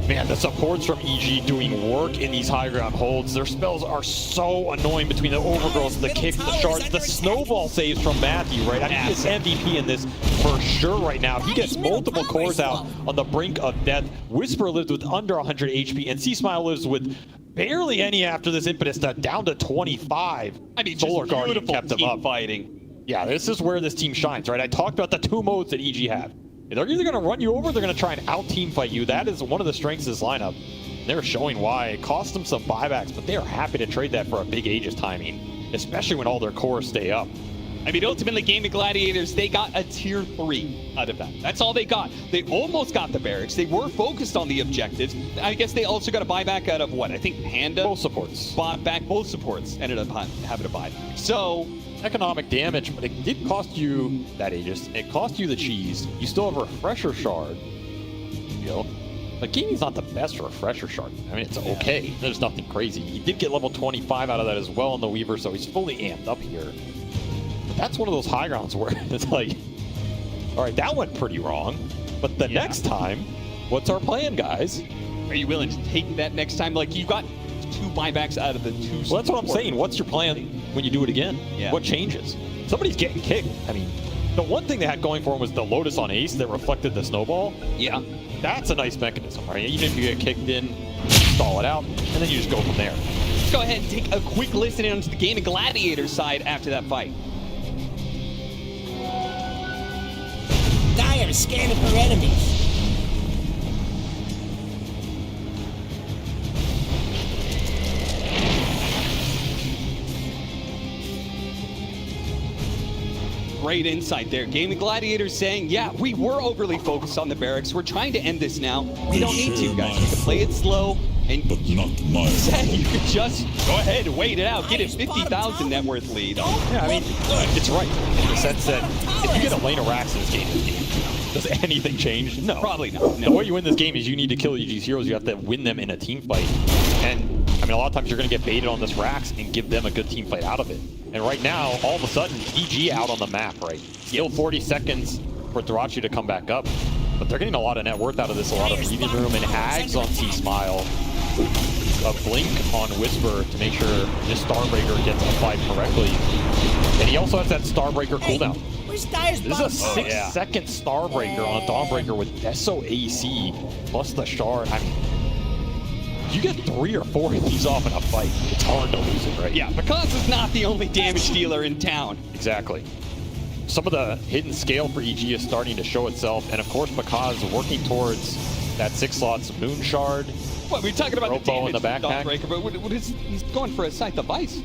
Man, the supports from EG doing work in these high ground holds. Their spells are so annoying between the overgrowths, the kicks, the shards, the snowball saves from Matthew, right? I mean, he is MVP in this for sure right now. He gets multiple cores out on the brink of death. Whisper lives with under 100 HP, and C-Smile lives with barely any after this impetus, down to 25.
I mean,
Solar
just
Guardian
beautiful
kept him
team
up.
fighting.
Yeah, this is where this team shines, right? I talked about the 2 modes that EG have. They're either going to run you over, or they're going to try and out-team fight you. That is one of the strengths of this lineup. They're showing why. It cost them some buybacks, but they are happy to trade that for a big Aegis timing, especially when all their cores stay up.
I mean, ultimately, Gaimin Gladiators, they got a tier 3 out of that. That's all they got. They almost got the barracks. They were focused on the objectives. I guess they also got a buyback out of what? I think Panda.
Both supports.
Bought back both supports. Ended up having a buyback. So,
economic damage, but it did cost you that Aegis. It cost you the cheese. You still have a refresher shard. You know, but Gaimin's not the best refresher shard. I mean, it's okay. There's nothing crazy. He did get level 25 out of that as well in the Weaver, so he's fully amped up here. But that's one of those high grounds where it's like, all right, that went pretty wrong. But the next time, what's our plan, guys?
are you willing to take that next time? Like, you got 2 buybacks out of the 2.
Well, that's what I'm saying. What's your plan when you do it again?
Yeah.
What changes? Somebody's getting kicked. I mean, the one thing they had going for them was the Lotus on Ace that reflected the snowball.
Yeah.
That's a nice mechanism, right? Even if you get kicked in, stall it out, and then you just go from there.
Let's go ahead and take a quick listen in onto the Gaimin Gladiators side after that fight.
Dire is scanning for enemies.
Great insight there. Gaimin Gladiators saying, yeah, we were overly focused on the barracks. We're trying to end this now. We don't need to, guys. We can play it slow. And
But not my
said you could just go ahead and wait it out. Get a 50,000 net worth lead.
Yeah, I mean, it's right in the sense that if you get a lane of racks in this game, does anything change? No.
Probably not.
The way you win this game is you need to kill EG's heroes. You have to win them in a team fight. And, I mean, a lot of times you're going to get baited on this racks and give them a good team fight out of it. And right now, all of a sudden, EG out on the map, right? Still 40 seconds for Darachi to come back up. But they're getting a lot of net worth out of this, a lot of breathing room, and Hags on T-Smile. A blink on Whisper to make sure this Starbreaker gets applied correctly. And he also has that Starbreaker cooldown.
Where's Dire's
This is a
bomb?
6-second Starbreaker on a Dawnbreaker with Deso AC plus the Shard. I mean, you get 3 or 4 of these off in a fight, it's hard to lose it, right?
Yeah, because is not the only damage dealer in town.
Exactly. Some of the hidden scale for EG is starting to show itself, and of course, Makaz working towards that 6 slots Moon Shard.
What, we were talking about the
Robo in
damage
the
from
backpack.
Dawnbreaker, but what is, he's going for a Scythe of Ice.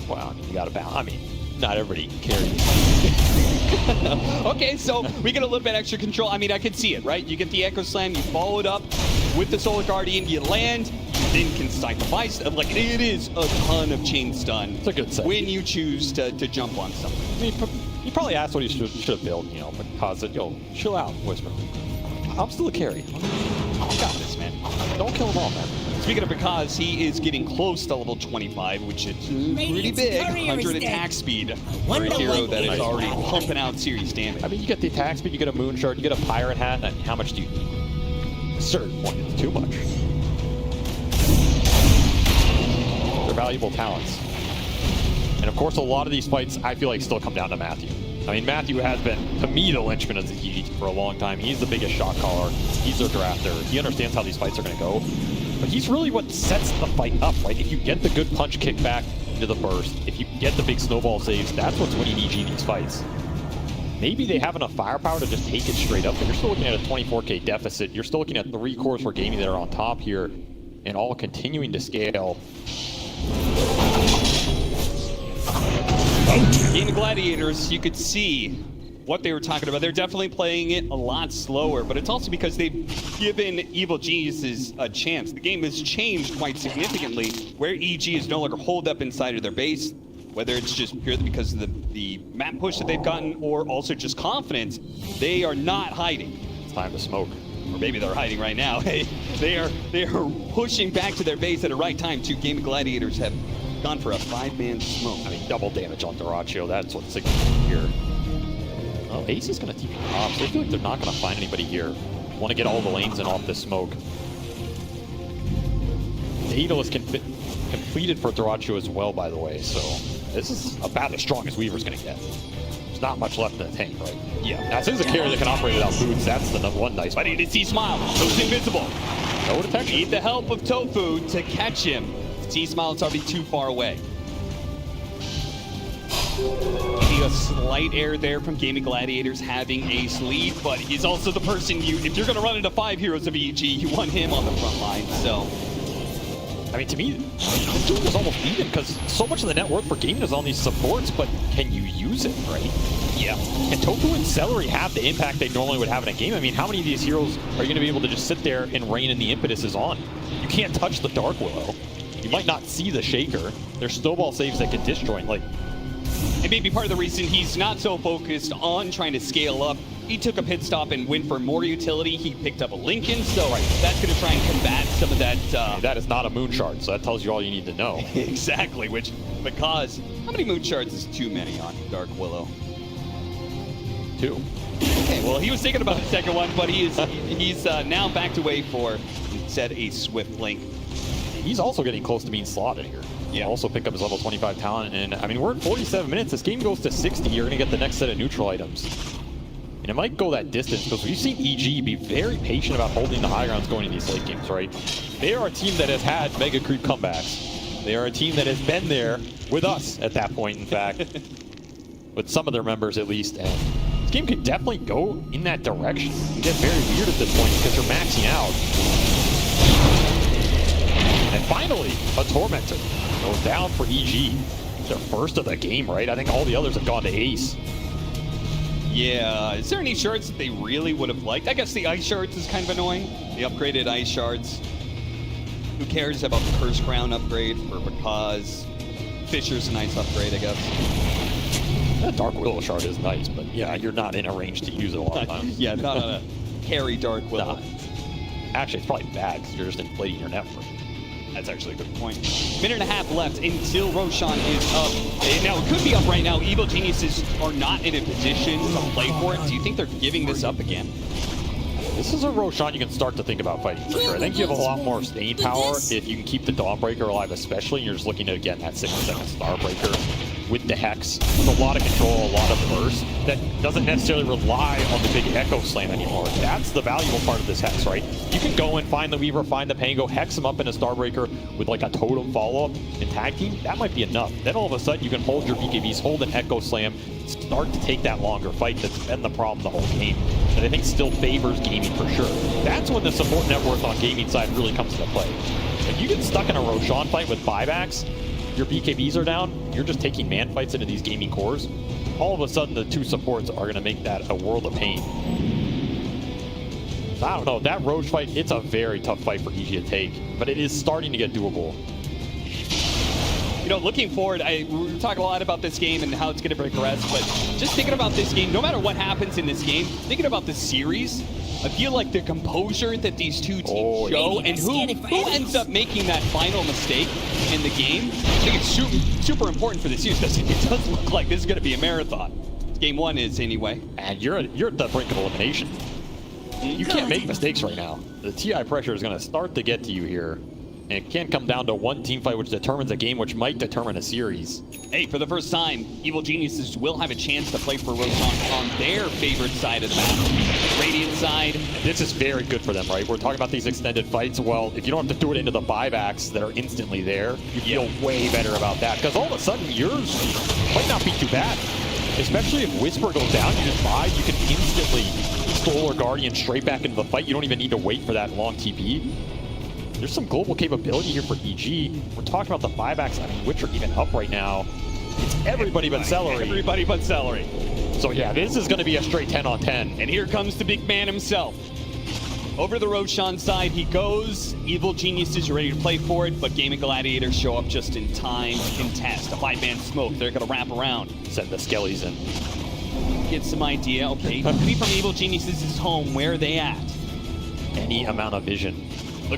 Wow, you gotta balance. I mean, not everybody carries.
Okay, so we get a little bit extra control. I mean, I can see it, right? You get the Echo Slam, you follow it up with the Solar Guardian, you land, then can Scythe of Ice. Like, it is a ton of chain stun.
It's a good set.
When you choose to jump on something.
I mean, you probably asked what he should have built, you know, but Makaz said, yo, chill out, Whisper. I'm still a carry.
I got this, man.
Don't kill him all, man.
Speaking of because he is getting close to level 25, which is pretty
Radiant's
big.
courier
100
is dead.
attack speed for
wonder
a hero
what
that is
Aegis
already
will
pumping out serious damage.
I mean, you get the attack speed, you get a Moon Shard, you get a Pirate Hat, and how much do you need? At a certain point, it's too much. They're valuable talents. And of course, a lot of these fights, I feel like, still come down to Matthew. I mean, Matthew has been, to me, the linchpin of the EG for a long time. He's the biggest shot caller. He's their drafter. He understands how these fights are going to go. But he's really what sets the fight up, right? If you get the good punch kickback into the burst, if you get the big snowball saves, that's what's winning EG these fights. Maybe they have enough firepower to just take it straight up, but you're still looking at a 24k deficit. You're still looking at 3 cores for Gaimin that are on top here, and all continuing to scale.
Gaimin Gladiators, you could see what they were talking about. They're definitely playing it a lot slower, but it's also because they've given Evil Geniuses a chance. The game has changed quite significantly, where EG is no longer holed up inside of their base, whether it's just purely because of the map push that they've gotten, or also just confidence. They are not hiding.
It's time to smoke.
Or maybe they're hiding right now. They are pushing back to their base at the right time. 2 Gaimin Gladiators have gone for a 5-man smoke.
I mean, double damage on Darachi. That's what's significant here. Oh, AC is going to TP off, so I feel like they're not going to find anybody here. Want to get all the lanes in off this smoke. Daedalus completed for Thracho as well, by the way, so this is about as strong as Weaver's going to get. There's not much left in the tank, right?
Yeah.
Now, since a carry that can operate without boots, that's the number one nice.
But he did see Smile. Goes invisible.
No detection.
Need the help of Tofu to catch him. T-Smile is already too far away. See a slight error there from Gaimin Gladiators having ace lead, but he's also the person if you're going to run into 5 heroes of EG, you want him on the front line, so.
I mean, to me, this duel was almost even because so much of the net worth for Gaimin is on these supports, but can you use it, right? Yeah. Can Tofu and Celery have the impact they normally would have in a game? I mean, how many of these heroes are you going to be able to just sit there and reign and the impetus is on? You can't touch the Dark Willow. You might not see the Shaker. There's snowball saves that can disjoint. Like,
and maybe part of the reason he's not so focused on trying to scale up, he took a pit stop and went for more utility. He picked up a Lincoln, so that's going to try and combat some of that.
That is not a moon shard, so that tells you all you need to know.
Exactly, because how many moon shards is too many on Dark Willow?
2.
Okay, well, he was thinking about the second one, but he's now backed away for, said, a swift blink.
He's also getting close to being slotted here. Yeah. Also pick up his level 25 talent, and I mean, we're at 47 minutes. This game goes to 60. You're going to get the next set of neutral items. And it might go that distance because we've seen EG be very patient about holding the high grounds going in these late games, right? They are a team that has had mega creep comebacks. They are a team that has been there with us at that point, in fact. With some of their members, at least. And this game could definitely go in that direction. It can get very weird at this point because you're maxing out. And finally, a Tormentor goes down for EG. Their first of the game, right? I think all the others have gone to ace.
Yeah, is there any shards that they really would have liked? I guess the ice shards is kind of annoying. The upgraded ice shards. Who cares about the Curse Crown upgrade because Fisher's a nice upgrade, I guess.
That Dark Willow shard is nice, but yeah, you're not in a range to use it a lot of times.
Yeah, not on a carry Dark Willow.
Nah. Actually, it's probably bad because you're just inflating your net worth.
That's actually a good point. Minute and a half left until Roshan is up. Now, it could be up right now. Evil Geniuses are not in a position to play for it. Do you think they're giving this up again?
This is a Roshan you can start to think about fighting for sure. I think you have a lot more staying power if you can keep the Dawnbreaker alive, especially. You're just looking to, again, that 6-second Starbreaker with the Hex. With a lot of control, a lot of burst that doesn't necessarily rely on the big Echo Slam anymore. That's the valuable part of this Hex, right? You can go and find the Weaver, find the Pango, Hex him up in a Starbreaker with like a Totem follow-up and tag team. That might be enough. Then all of a sudden you can hold your BKBs, hold an Echo Slam, start to take that longer fight that's been the problem the whole game. That I think still favors Gaimin for sure. That's when the support net worth on Gaimin side really comes into play. If you get stuck in a Roshan fight with buybacks, your BKBs are down, you're just taking man fights into these Gaimin cores, all of a sudden the two supports are going to make that a world of pain. So I don't know, that Roche fight, it's a very tough fight for EG to take, but it is starting to get doable.
You know, looking forward, we're talking a lot about this game and how it's going to progress, but just thinking about this game, no matter what happens in this game, thinking about the series, I feel like the composure that these two teams show and who ends up making that final mistake in the game, I think it's super important for this series because it does look like this is going to be a marathon. Game one is anyway.
And you're at the brink of elimination. You can't make mistakes right now. The TI pressure is going to start to get to you here. And it can come down to one team fight which determines a game, which might determine a series.
Hey, for the first time, Evil Geniuses will have a chance to play for Roshan on their favorite side of the map. Radiant side.
This is very good for them, right? We're talking about these extended fights. Well, if you don't have to do it into the buybacks that are instantly there, you feel way better about that. Because all of a sudden, yours might not be too bad. Especially if Whisper goes down, you just buy, you can instantly Solar Guardian straight back into the fight. You don't even need to wait for that long TP. There's some global capability here for EG. We're talking about the buybacks. I mean, which are even up right now. It's everybody but Celery.
Everybody but Celery.
So yeah, this is going to be a straight 10 on 10.
And here comes the big man himself. Over the Roshan side he goes. Evil Geniuses are ready to play for it, but Gaimin Gladiators show up just in time to contest. A 5-man smoke, they're going to wrap around.
Send the Skellies in.
Get some idea. Okay, 3 from Evil Geniuses is home. Where are they at?
Any amount of vision.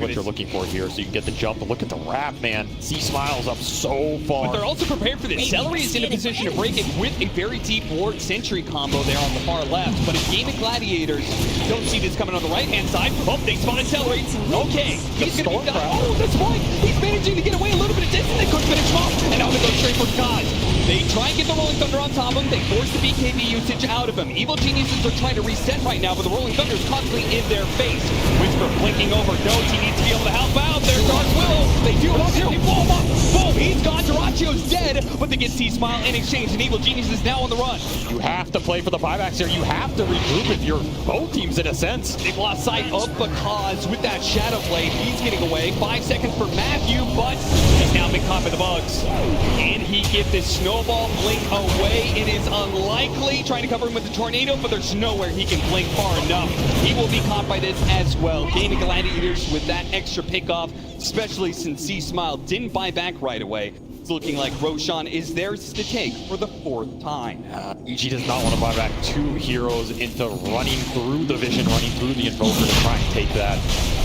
what
this.
you're looking for here, so you can get the jump. But look at the wrap, man. C Smiles up so far.
But they're also prepared for this. Celery is in a position to break it with a very deep ward sentry combo there on the far left. But if Gaimin Gladiators don't see this coming on the right-hand side, oh, they spotted Celery. Okay, he's going to be done. Oh, that's right. He's managing to get away a little bit of distance. They couldn't finish him off. And now they go straight for Kaz. They try and get the Rolling Thunder on top of him. They force the BKB usage out of him. Evil Geniuses are trying to reset right now, but the Rolling Thunder is constantly in their face. Whisper blinking over. Knows he needs to be able to help out. There's Dark Willow. They do it up here. They blow him up. Boom, he's gone. Duracio's dead, but they get C-Smile in exchange, and Evil Genius is now on the run.
You have to play for the buybacks here. You have to regroup if you're both teams in a sense.
They've lost sight of the cause with that Shadow Blade. He's getting away. 5 seconds for Matthew, but he's now been caught by the bugs. Can he get this snowball blink away? It is unlikely. Trying to cover him with the tornado, but there's nowhere he can blink far enough. He will be caught by this as well. Gaimin Gladiators with that extra pickoff, especially since C-Smile didn't buy back right away. It's looking like Roshan is theirs to take for the 4th time.
EG does not want to buy back 2 heroes into running through the Vision, running through the Invoker to try and take that.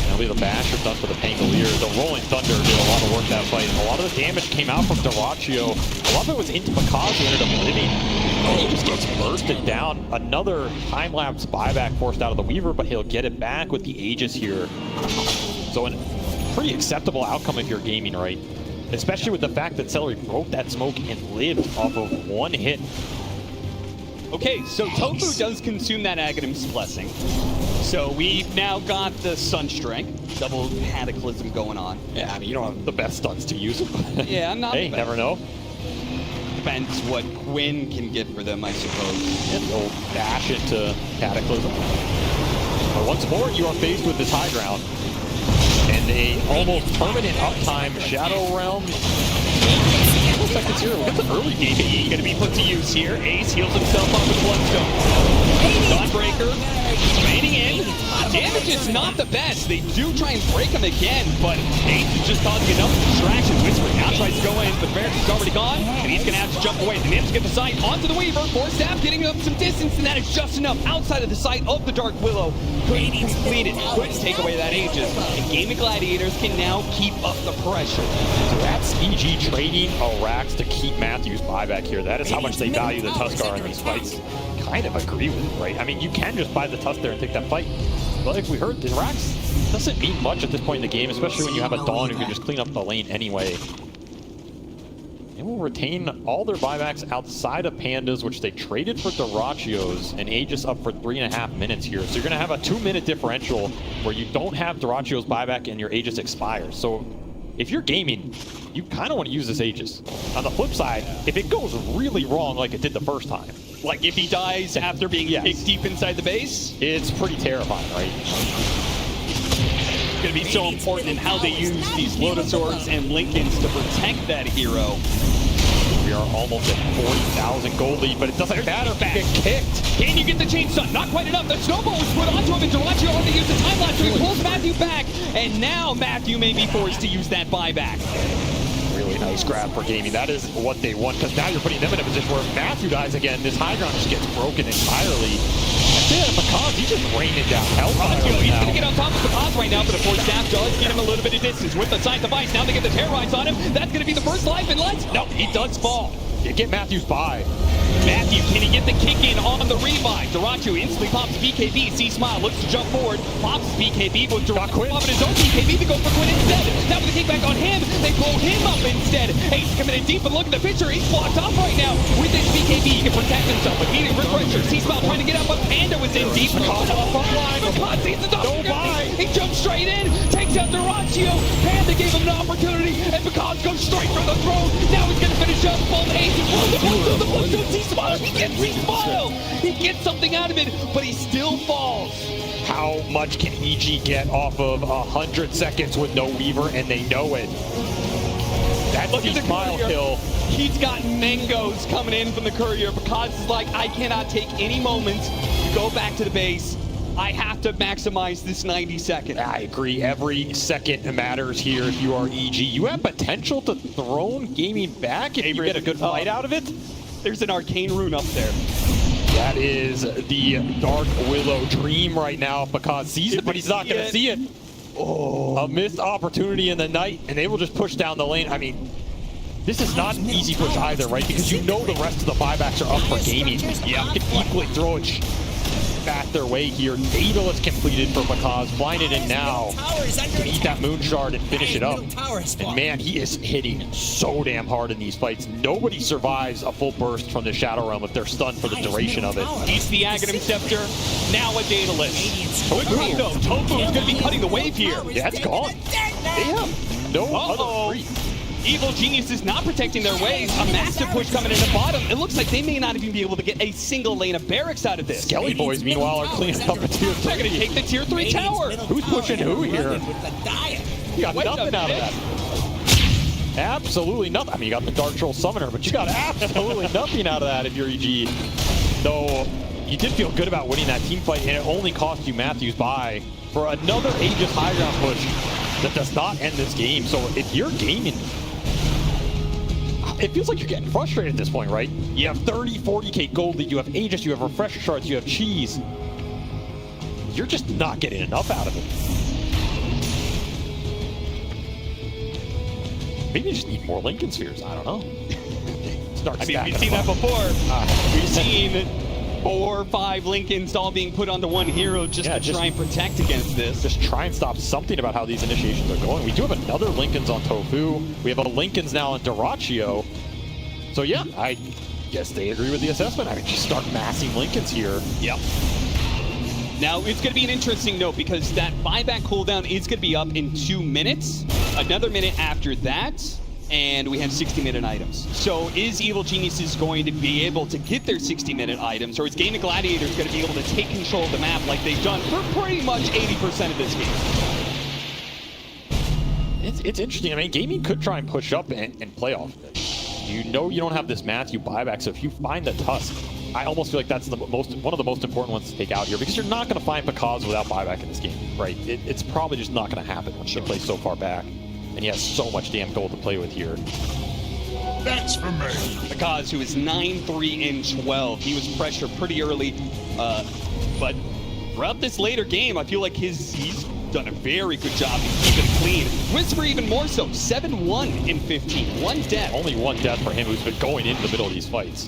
That'll be the Basher done for the Pangolier. The Rolling Thunder did a lot of work that fight. A lot of the damage came out from Duraccio. A lot of it was into Picaz, who ended up living. He just gets bursted down. Another time-lapse buyback forced out of the Weaver, but he'll get it back with the Aegis here. So a pretty acceptable outcome if you're gaming right. Especially with the fact that Celery broke that smoke and lived off of 1 hit.
Okay, so Tofu does consume that Aghanim's Blessing. So we've now got the Sunstrike, double Cataclysm going on.
Yeah, I mean, you don't have the best stunts to use.
Yeah, I'm not.
Hey, never know.
Depends what Quinn can get for them, I suppose.
And they'll dash into Cataclysm. But once more, you are faced with this high ground. And a almost permanent uptime Shadow Realm. Looks like it's here. Look at the early game.
Going to be put to use here. Ace heals himself up with Bloodstone. Dawnbreaker remaining in. Damage is not the best. They do try and break him again, but Ace is just causing enough distraction. Whisper now tries to go in, but Varus is already gone, and he's going to have to jump away. The Nymphs get the sight onto the Weaver. Force Staff getting up some distance, and that is just enough outside of the sight of the Dark Willow. Couldn't complete it. Couldn't take away that Aegis. And Gaimin Gladiators can now keep up the pressure.
So that's EG trading Arax to keep Matthew's buyback here. That is how much they value the Tuskar in these fights. Kind of agree with it, right? I mean, you can just buy the Tusk there and take that fight. But like we heard, the Arax doesn't mean much at this point in the game, especially when you have a Dawn who can just clean up the lane anyway. They will retain all their buybacks outside of Pandas, which they traded for Duraccio's, and Aegis up for 3.5 minutes here. So you're going to have a 2-minute differential where you don't have Duraccio's buyback and your Aegis expires. So if you're gaming, you kind of want to use this Aegis. On the flip side, if it goes really wrong like it did the first time,
like if he dies after being kicked deep inside the base,
it's pretty terrifying, right?
It's going to be so important in how they use these Lotus Orbs and Lincolns to protect that hero.
We are almost at 40,000 gold lead, but it doesn't matter if you get kicked.
Can you get the chainsaw? Not quite enough. The snowball was put onto him, and Duraccio already used the time lapse, so he pulls Matthew back, and now Matthew may be forced to use that buyback.
Really nice grab for Gaimin. That is what they want, because now you're putting them in a position where if Matthew dies again, this high ground just gets broken entirely. Yeah, Picaz, he's just raining down hellfire right
he's
now.
going to get on top of Picaz right now, but the Force Staff does get him a little bit of distance with the side device. Now they get the Terrorize on him. That's going to be the first life, and no, he does fall.
You get Matthew's buy.
Matthew, can he get the kick in on the revive? Duraccio instantly pops BKB. C-Smile looks to jump forward, pops BKB, but Duraccio popping his own BKB to go for Quinn instead. Now with the kickback on him, they blow him up instead. Ace coming in deep, and look at the picture. He's blocked off right now. With this BKB, he can protect himself. Immediate refresher. C-Smile trying to get up, but Panda was in deep. Picaz sees the opportunity. He jumps straight in, takes out Duraccio. Panda gave him an opportunity, and Picaz goes straight for the throne. Now he's going to finish up both Ace and the C-Smile. He gets C-Smile. He gets something out of it, but he still falls.
How much can EG get off of 100 seconds with no Weaver, and they know it? That's the smile kill.
He's got mangoes coming in from the courier because it's like, I cannot take any moments to go back to the base. I have to maximize this 90 seconds.
I agree. Every second matters here if you are EG. You have potential to throw Gaimin back if you get a good fight out of it.
There's an arcane rune up there.
That is the Dark Willow dream right now because sees it, but he's not going to see it. A missed opportunity in the night, and they will just push down the lane. I mean, this is not an easy push either, right? Because you know the rest of the buybacks are up for Gaimin. Yeah, you can equally throw it back their way here. Natal is completed for Makaz. Blinded in now. Can eat that moon shard and finish it up. And man, he is hitting so damn hard in these fights. Nobody survives a full burst from the Shadow Realm if they're stunned for the duration of it.
He's the Aghanim Scepter, now a Daedalus. Good move though. Tofu is going to be cutting the wave here.
Yeah, it's gone. They have no other free.
Evil Genius is not protecting their ways. A massive push coming in the bottom. It looks like they may not even be able to get a single lane of barracks out of this.
Skelly Boys, meanwhile, are cleaning up a tier 3.
They're going to take the tier 3 tower.
Who's pushing who here? You got nothing out of that. Absolutely nothing. I mean, you got the Dark Troll Summoner, but you got absolutely nothing out of that if you're EG. Though, you did feel good about winning that team fight, and it only cost you Matthews by for another Aegis high ground push that does not end this game. So if you're gaming, it feels like you're getting frustrated at this point, right? You have 30, 40k gold lead, you have Aegis, you have Refresher Shards, you have Cheese. You're just not getting enough out of it. Maybe you just need more Lincoln Spheres, I don't know.
I mean, we've seen that before. We've seen 4 or 5 Lincolns all being put onto one hero just to try and protect against this.
Just try and stop something about how these initiations are going. We do have another Lincolns on Tofu. We have a Lincolns now on Duraccio. So yeah, I guess they agree with the assessment. I mean, just start massing Lincolns here.
Yep. Now, it's going to be an interesting note because that buyback cooldown is going to be up in 2 minutes. Another minute after that, and we have 60-minute items. So is Evil Geniuses going to be able to get their 60-minute items, or is Gaimin Gladiators going to be able to take control of the map like they've done for pretty much 80% of this game?
It's interesting. I mean, Gaimin could try and push up and play off it. You know you don't have this Matthew buyback, so if you find the Tusk, I almost feel like that's one of the most important ones to take out here, because you're not going to find Pakaz without buyback in this game, right? It's probably just not going to happen when you play so far back. And he has so much damn gold to play with here.
That's for me.
Pakaz, who is 9-3-12. He was pressured pretty early, but throughout this later game, I feel like he's done a very good job in keeping it clean. Whisper even more so, 7-1-15. 1 death.
Only 1 death for him, who's been going into the middle of these fights.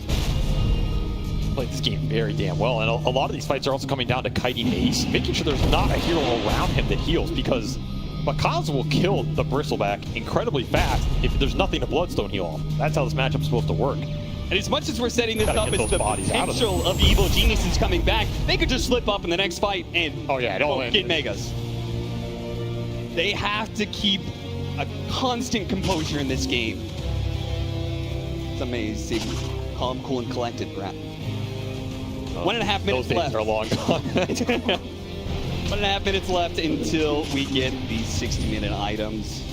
Played this game very damn well, and a lot of these fights are also coming down to kiting Ace, making sure there's not a hero around him that heals, because Makaz will kill the Bristleback incredibly fast if there's nothing to Bloodstone heal off. That's how this matchup's supposed to work.
And as much as we're setting this up as the potential of Evil Geniuses coming back, they could just slip up in the next fight and get Megas. They have to keep a constant composure in this game. It's amazing. Calm, cool, and collected, Brad. 1.5 minutes left.
Those days are long gone.
1.5 minutes left until we get these 60-minute items.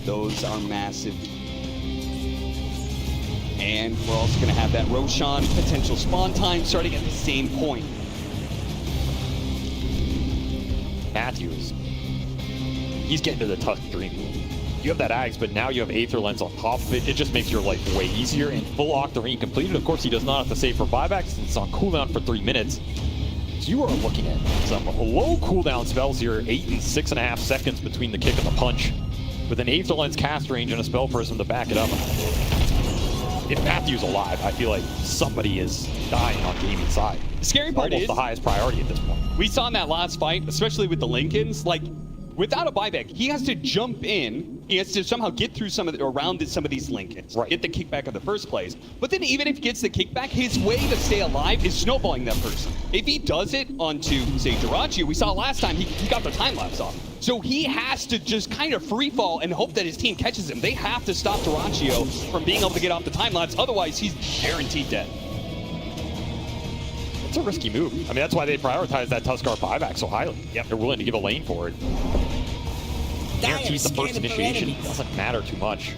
Those are massive. And we're also going to have that Roshan potential spawn time starting at the same point.
Matthews, he's getting to the Tusk Dream. You have that Axe, but now you have Aether Lens on top of it. It just makes your life way easier, and full Octarine completed. Of course, he does not have to save for buybacks since it's on cooldown for 3 minutes. So you are looking at some low cooldown spells here, 8 and 6.5 seconds between the kick and the punch, with an Aether Lens cast range and a Spell Prism to back it up. If Matthew's alive, I feel like somebody is dying on Gaimin's side.
The scary part is
almost the highest priority at this point.
We saw in that last fight, especially with the Lincolns, like, without a buyback, he has to jump in. He has to somehow get through some of these Lincolns, get the kickback in the first place. But then even if he gets the kickback, his way to stay alive is snowballing that person. If he does it onto, say, Duraccio, we saw last time he got the time lapse off. So he has to just kind of free fall and hope that his team catches him. They have to stop Duraccio from being able to get off the time lapse. Otherwise, he's guaranteed dead.
It's a risky move. I mean, that's why they prioritize that Tuskar buyback so highly. Yep, they're willing to give a lane for it. Guarantees the first initiation doesn't matter too much.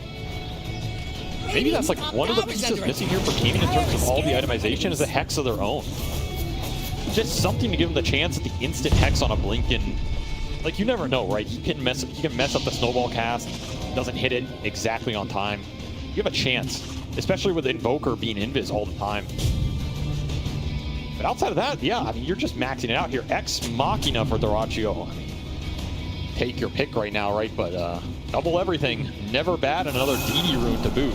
Maybe that's like one of the pieces missing here for Gaimin in terms of all the itemization is a Hex of their own. Just something to give them the chance at the instant Hex on a Blinken. Like, you never know, right? He can mess up the snowball cast, doesn't hit it exactly on time. You have a chance, especially with Invoker being invis all the time. But outside of that, yeah, I mean, you're just maxing it out here. Ex Machina for Duraccio. I mean, take your pick right now, right? But double everything, never bad, and another DD rune to boot.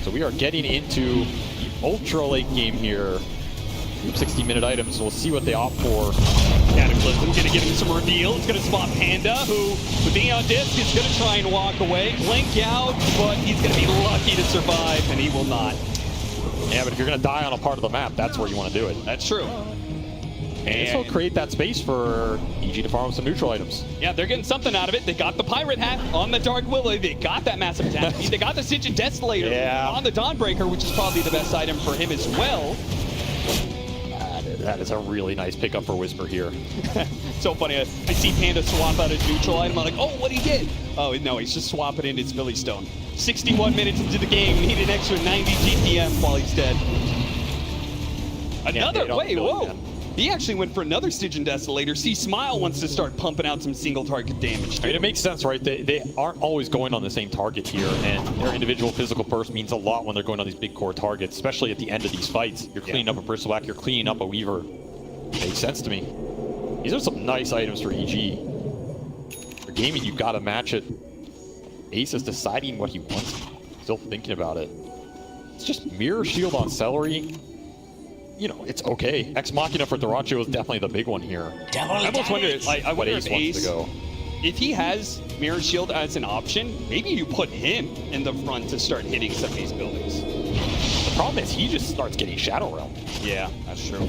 So we are getting into the ultra late game here. 60-minute items. We'll see what they opt for.
Cataclysm gonna give him some reveal. It's gonna spot Panda, who, with being on disc, is gonna try and walk away. Blink out, but he's gonna be lucky to survive, and he will not.
Yeah, but if you're gonna die on a part of the map, that's where you want to do it.
That's true.
And this will create that space for EG to farm some neutral items.
Yeah, they're getting something out of it. They got the Pirate Hat on the Dark Willow. They got that massive attack. They got the Stygian Desolator on the Dawnbreaker, which is probably the best item for him as well.
That is a really nice pickup for Whisper here.
So funny. I see Panda swap out his neutral item. I'm like, oh, what he did? Oh, no, he's just swapping in his Philly Stone. 61 minutes into the game. Need an extra 90 GPM while he's dead. Another, wait, whoa. He actually went for another Stygian Desolator. See, Smile wants to start pumping out some single target damage.
I mean, it makes sense, right? They aren't always going on the same target here, and their individual physical burst means a lot when they're going on these big core targets, especially at the end of these fights. You're cleaning up a Bristleback, you're cleaning up a Weaver. Makes sense to me. These are some nice items for EG. For Gaimin, you've got to match it. Ace is deciding what he wants. Still thinking about it. It's just Mirror Shield on Celery. You know, it's okay. Ex Machina for Duracho is definitely the big one here.
I almost wonder, I wonder if Ace, if he has Mirror Shield as an option, maybe you put him in the front to start hitting some of these buildings.
The problem is he just starts getting Shadow Realm.
Yeah, that's true.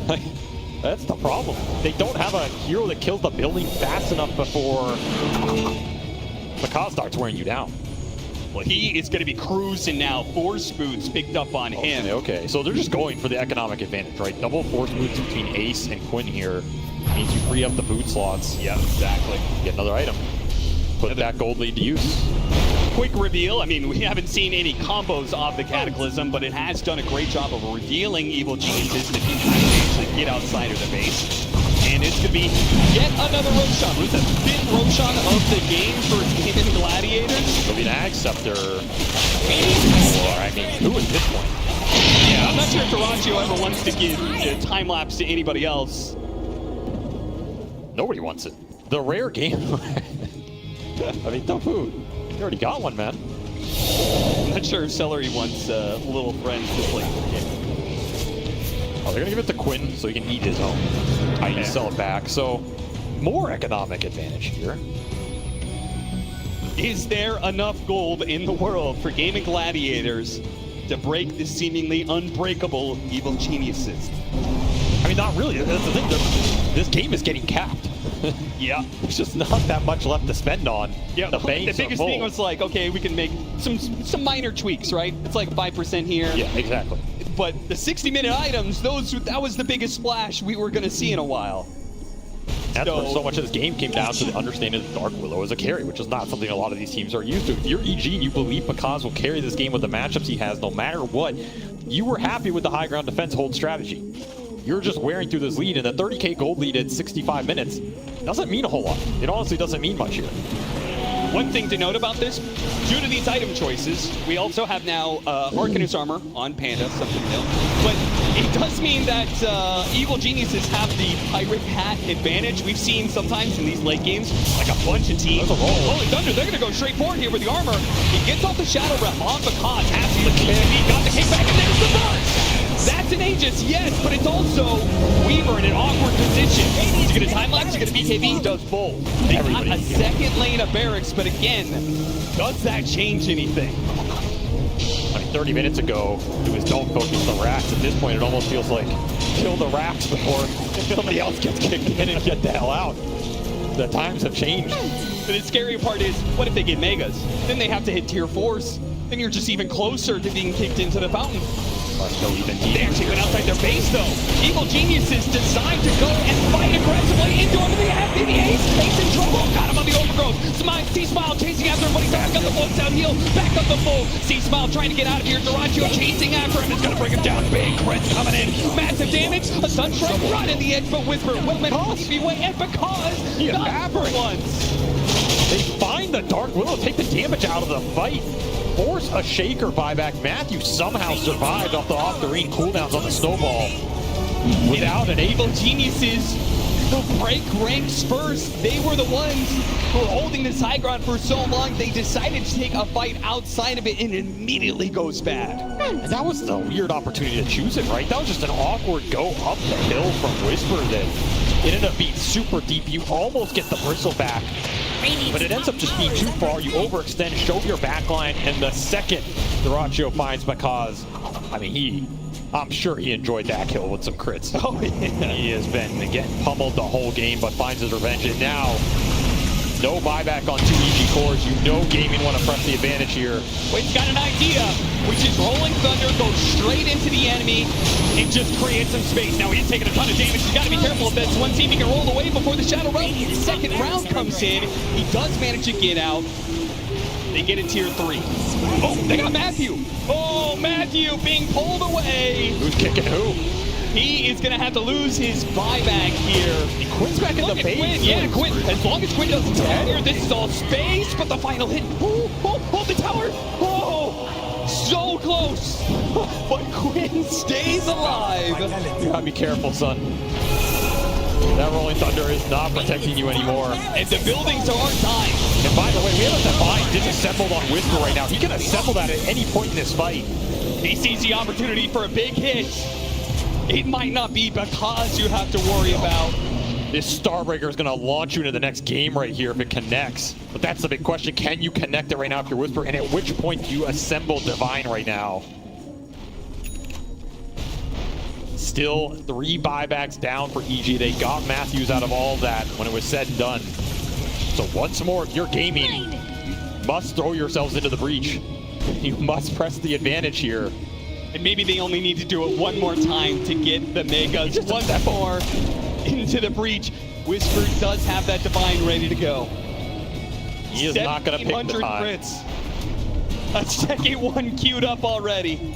That's the problem. They don't have a hero that kills the building fast enough before Macaw starts wearing you down.
Well, he is going to be cruising now. Force boots picked up on him.
Okay, so they're just going for the economic advantage, right? Double force boots between Ace and Quinn here means you free up the boot slots.
Yeah, exactly.
Get another item. Put that gold lead to use.
Quick reveal. I mean, we haven't seen any combos of the Cataclysm, but it has done a great job of revealing Evil Geniuses that you can actually get outside of the base. And it's going to be yet another Roshan. Who's the 5th Roshan of the game for Gaimin Gladiators?
It'll be an Ag Scepter. I mean, who at this point?
Yeah, I'm not sure if Duracho ever wants to give a time lapse to anybody else.
Nobody wants it. The rare game. I mean, tough food. You already got one, man.
I'm not sure if Celery wants little friends to play the game.
Oh, they're gonna give it to Quinn so he can eat his own. I need to sell it back. So, more economic advantage here.
Is there enough gold in the world for Gaimin Gladiators to break the seemingly unbreakable Evil Geniuses?
I mean, not really. That's the thing. This game is getting capped.
Yeah.
There's just not that much left to spend on.
Yeah, the biggest thing was like, okay, we can make some minor tweaks, right? It's like 5% here.
Yeah, exactly.
But the 60-minute items, that was the biggest splash we were going to see in a while.
That's where so much of this game came down to the understanding of Dark Willow as a carry, which is not something a lot of these teams are used to. If you're EG and you believe Pakaz will carry this game with the matchups he has no matter what, you were happy with the high ground defense hold strategy. You're just wearing through this lead, and the 30k gold lead at 65 minutes doesn't mean a whole lot. It honestly doesn't mean much here.
One thing to note about this, due to these item choices, we also have now Arcanist armor on Panda, something new. But it does mean that Evil Geniuses have the Pirate Hat advantage. We've seen sometimes in these late games, like a bunch of teams. Holy Thunder, they're going to go straight forward here with the armor. He gets off the Shadow Realm on the cause, has the he got the kickback, and there's the burst! That's an Aegis, yes, but it's also Weaver in an awkward position. He's going to time-lapse, he's going to BKB, he does both. They got a second lane of barracks, but again, does that change anything?
I mean, 30 minutes ago, it was don't focus the racks. At this point, it almost feels like kill the racks before somebody else gets kicked in and get the hell out. The times have changed.
But the scary part is, what if they get Megas? Then they have to hit tier 4s. Then you're just even closer to being kicked into the fountain. They actually went outside their base, though. Evil Geniuses decide to go and fight aggressively into the FPV. Ace in trouble. Got him on the overgrowth. C-Smile chasing after him, but he's back up the full down heal. Back up the full. C-Smile trying to get out of here. Duracho chasing after him. It's going to bring him down. Big crits coming in. Massive damage. A sunstrike right in the edge, but Whisper will be way. And because not for once.
They find the Dark Willow, take the damage out of the fight. Force a Shaker buyback. Matthew somehow survived off the ring cooldowns on the snowball without an
Evil Geniuses will break ranks first. They were the ones who were holding this high ground for so long. They decided to take a fight outside of it, and it immediately goes bad.
And that was the weird opportunity to choose it, right? That was just an awkward go up the hill from Whisper that it ended up being super deep. You almost get the bristle back, but it ends up just being too far. You overextend, show your backline, and the second Duraccio finds Makaz, I mean, I'm sure he enjoyed that kill with some crits.
Oh, yeah.
He has been getting pummeled the whole game, but finds his revenge. And now, no buyback on 2 EG cores. You know Gaimin want to press the advantage here.
Wade's got an idea, which is Rolling Thunder goes straight into the enemy and just creates some space. Now he's taking a ton of damage. He's got to be careful of this. One team he can roll away before the Shadow Realm. The second round comes in. He does manage to get out. They get in tier 3. Oh, they got Matthew. Oh, Matthew being pulled away.
Who's kicking who?
He is going to have to lose his buyback here.
He Quinn's back in
Look
the
at
base.
Quinn. Yeah, Quinn. As long as Quinn doesn't stand here, this is all space. But the final hit. Oh, the tower. Oh, so close. But Quinn stays alive.
You gotta be careful, son. That Rolling Thunder is not protecting you anymore.
And the buildings are our time.
And by the way, we have a Divine disassembled on Whisper right now. He can assemble that at any point in this fight.
He sees the opportunity for a big hit. It might not be because you have to worry about.
This Starbreaker is going to launch you into the next game right here if it connects. But that's the big question. Can you connect it right now if you're Whisper? And at which point do you assemble Divine right now? Still 3 buybacks down for EG. They got Matthews out of all of that when it was said and done. So once more, if you're Gaimin, you must throw yourselves into the breach. You must press the advantage here.
And maybe they only need to do it one more time to get the Megas
Just
once more into the breach. Whisper does have that Divine ready to go.
He is not going to pick the
1,700
time.
crits. A second one queued up already.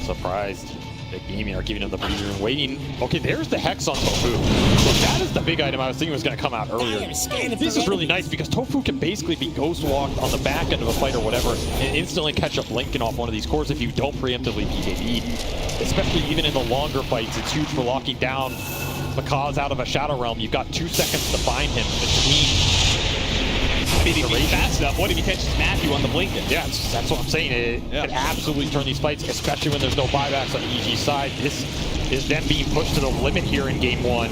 Surprised that Gaimin are giving him the breather and waiting. Okay, there's the Hex on Tofu. So that is the big item I was thinking was going to come out earlier. This is really nice because Tofu can basically be ghost walked on the back end of a fight or whatever and instantly catch up Lincoln off one of these cores if you don't preemptively PKB. Especially even in the longer fights, it's huge for locking down Makaz out of a Shadow Realm. You've got 2 seconds to find him between. If he's fast enough, what if he catches Matthew on the Blinken?
Yeah, that's what I'm saying. It could absolutely turn these fights, especially when there's no buybacks on EG's side. This is them being pushed to the limit here in game 1.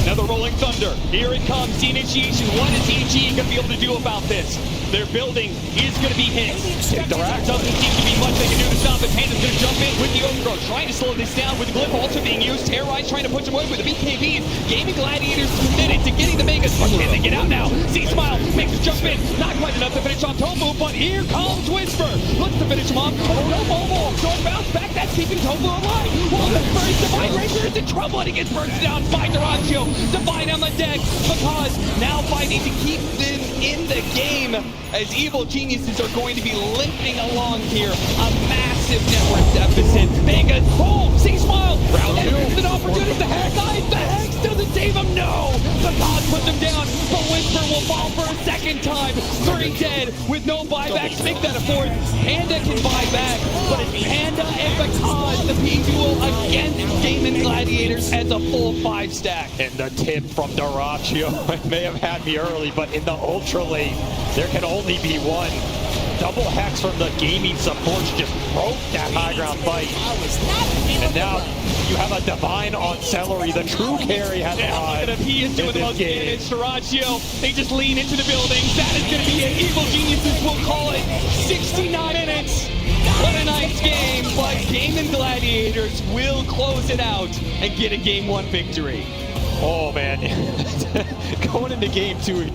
Another Rolling Thunder. Here it comes. The initiation. What is EG going to be able to do about this? Their building is going to be hit. There doesn't seem to be much they can do to stop it. Panda's going to jump in with the overgrowth, trying to slow this down with the Glyph also being used. Terrorize trying to push him away with the BKBs. Gaimin Gladiators committed to getting the Megas. But can they get out now? C-Smile makes a jump in. Not quite enough to finish off Tofu, but here comes Whisper. Looks to finish him off. Oh no, Momo. Don't bounce back. That's keeping Tofu alive. Well, the first Divine Ranger is in trouble and he gets burst down by Duraccio. Divine on the deck because now fighting to keep them in the game as Evil Geniuses are going to be limping along here. A massive network deficit. Vegas, oh, C-Smile.
Round 2.
It's an opportunity. The Hex doesn't save him. No. The God puts him down, but Whisper will fall for a second time. 3 dead with no buybacks. Make that a 4th. Panda can buy back, but it's Panda and Makaz, the P-Duel against Gaimin Gladiators as a full 5 stack.
And the tip from Duraccio, it may have had me early, but in the ultra late, there can only be one. Double Hex from the Gaimin supports just broke that high ground fight. And now you have a Divine on Celery. The true carry has
Look at him. He is doing the most damage. Duraccio, they just lean into the building. That is going to be it. Evil Geniuses will call it 69 minutes. What a nice game, but Gaimin Gladiators will close it out and get a game 1 victory.
Oh man, going into game 2.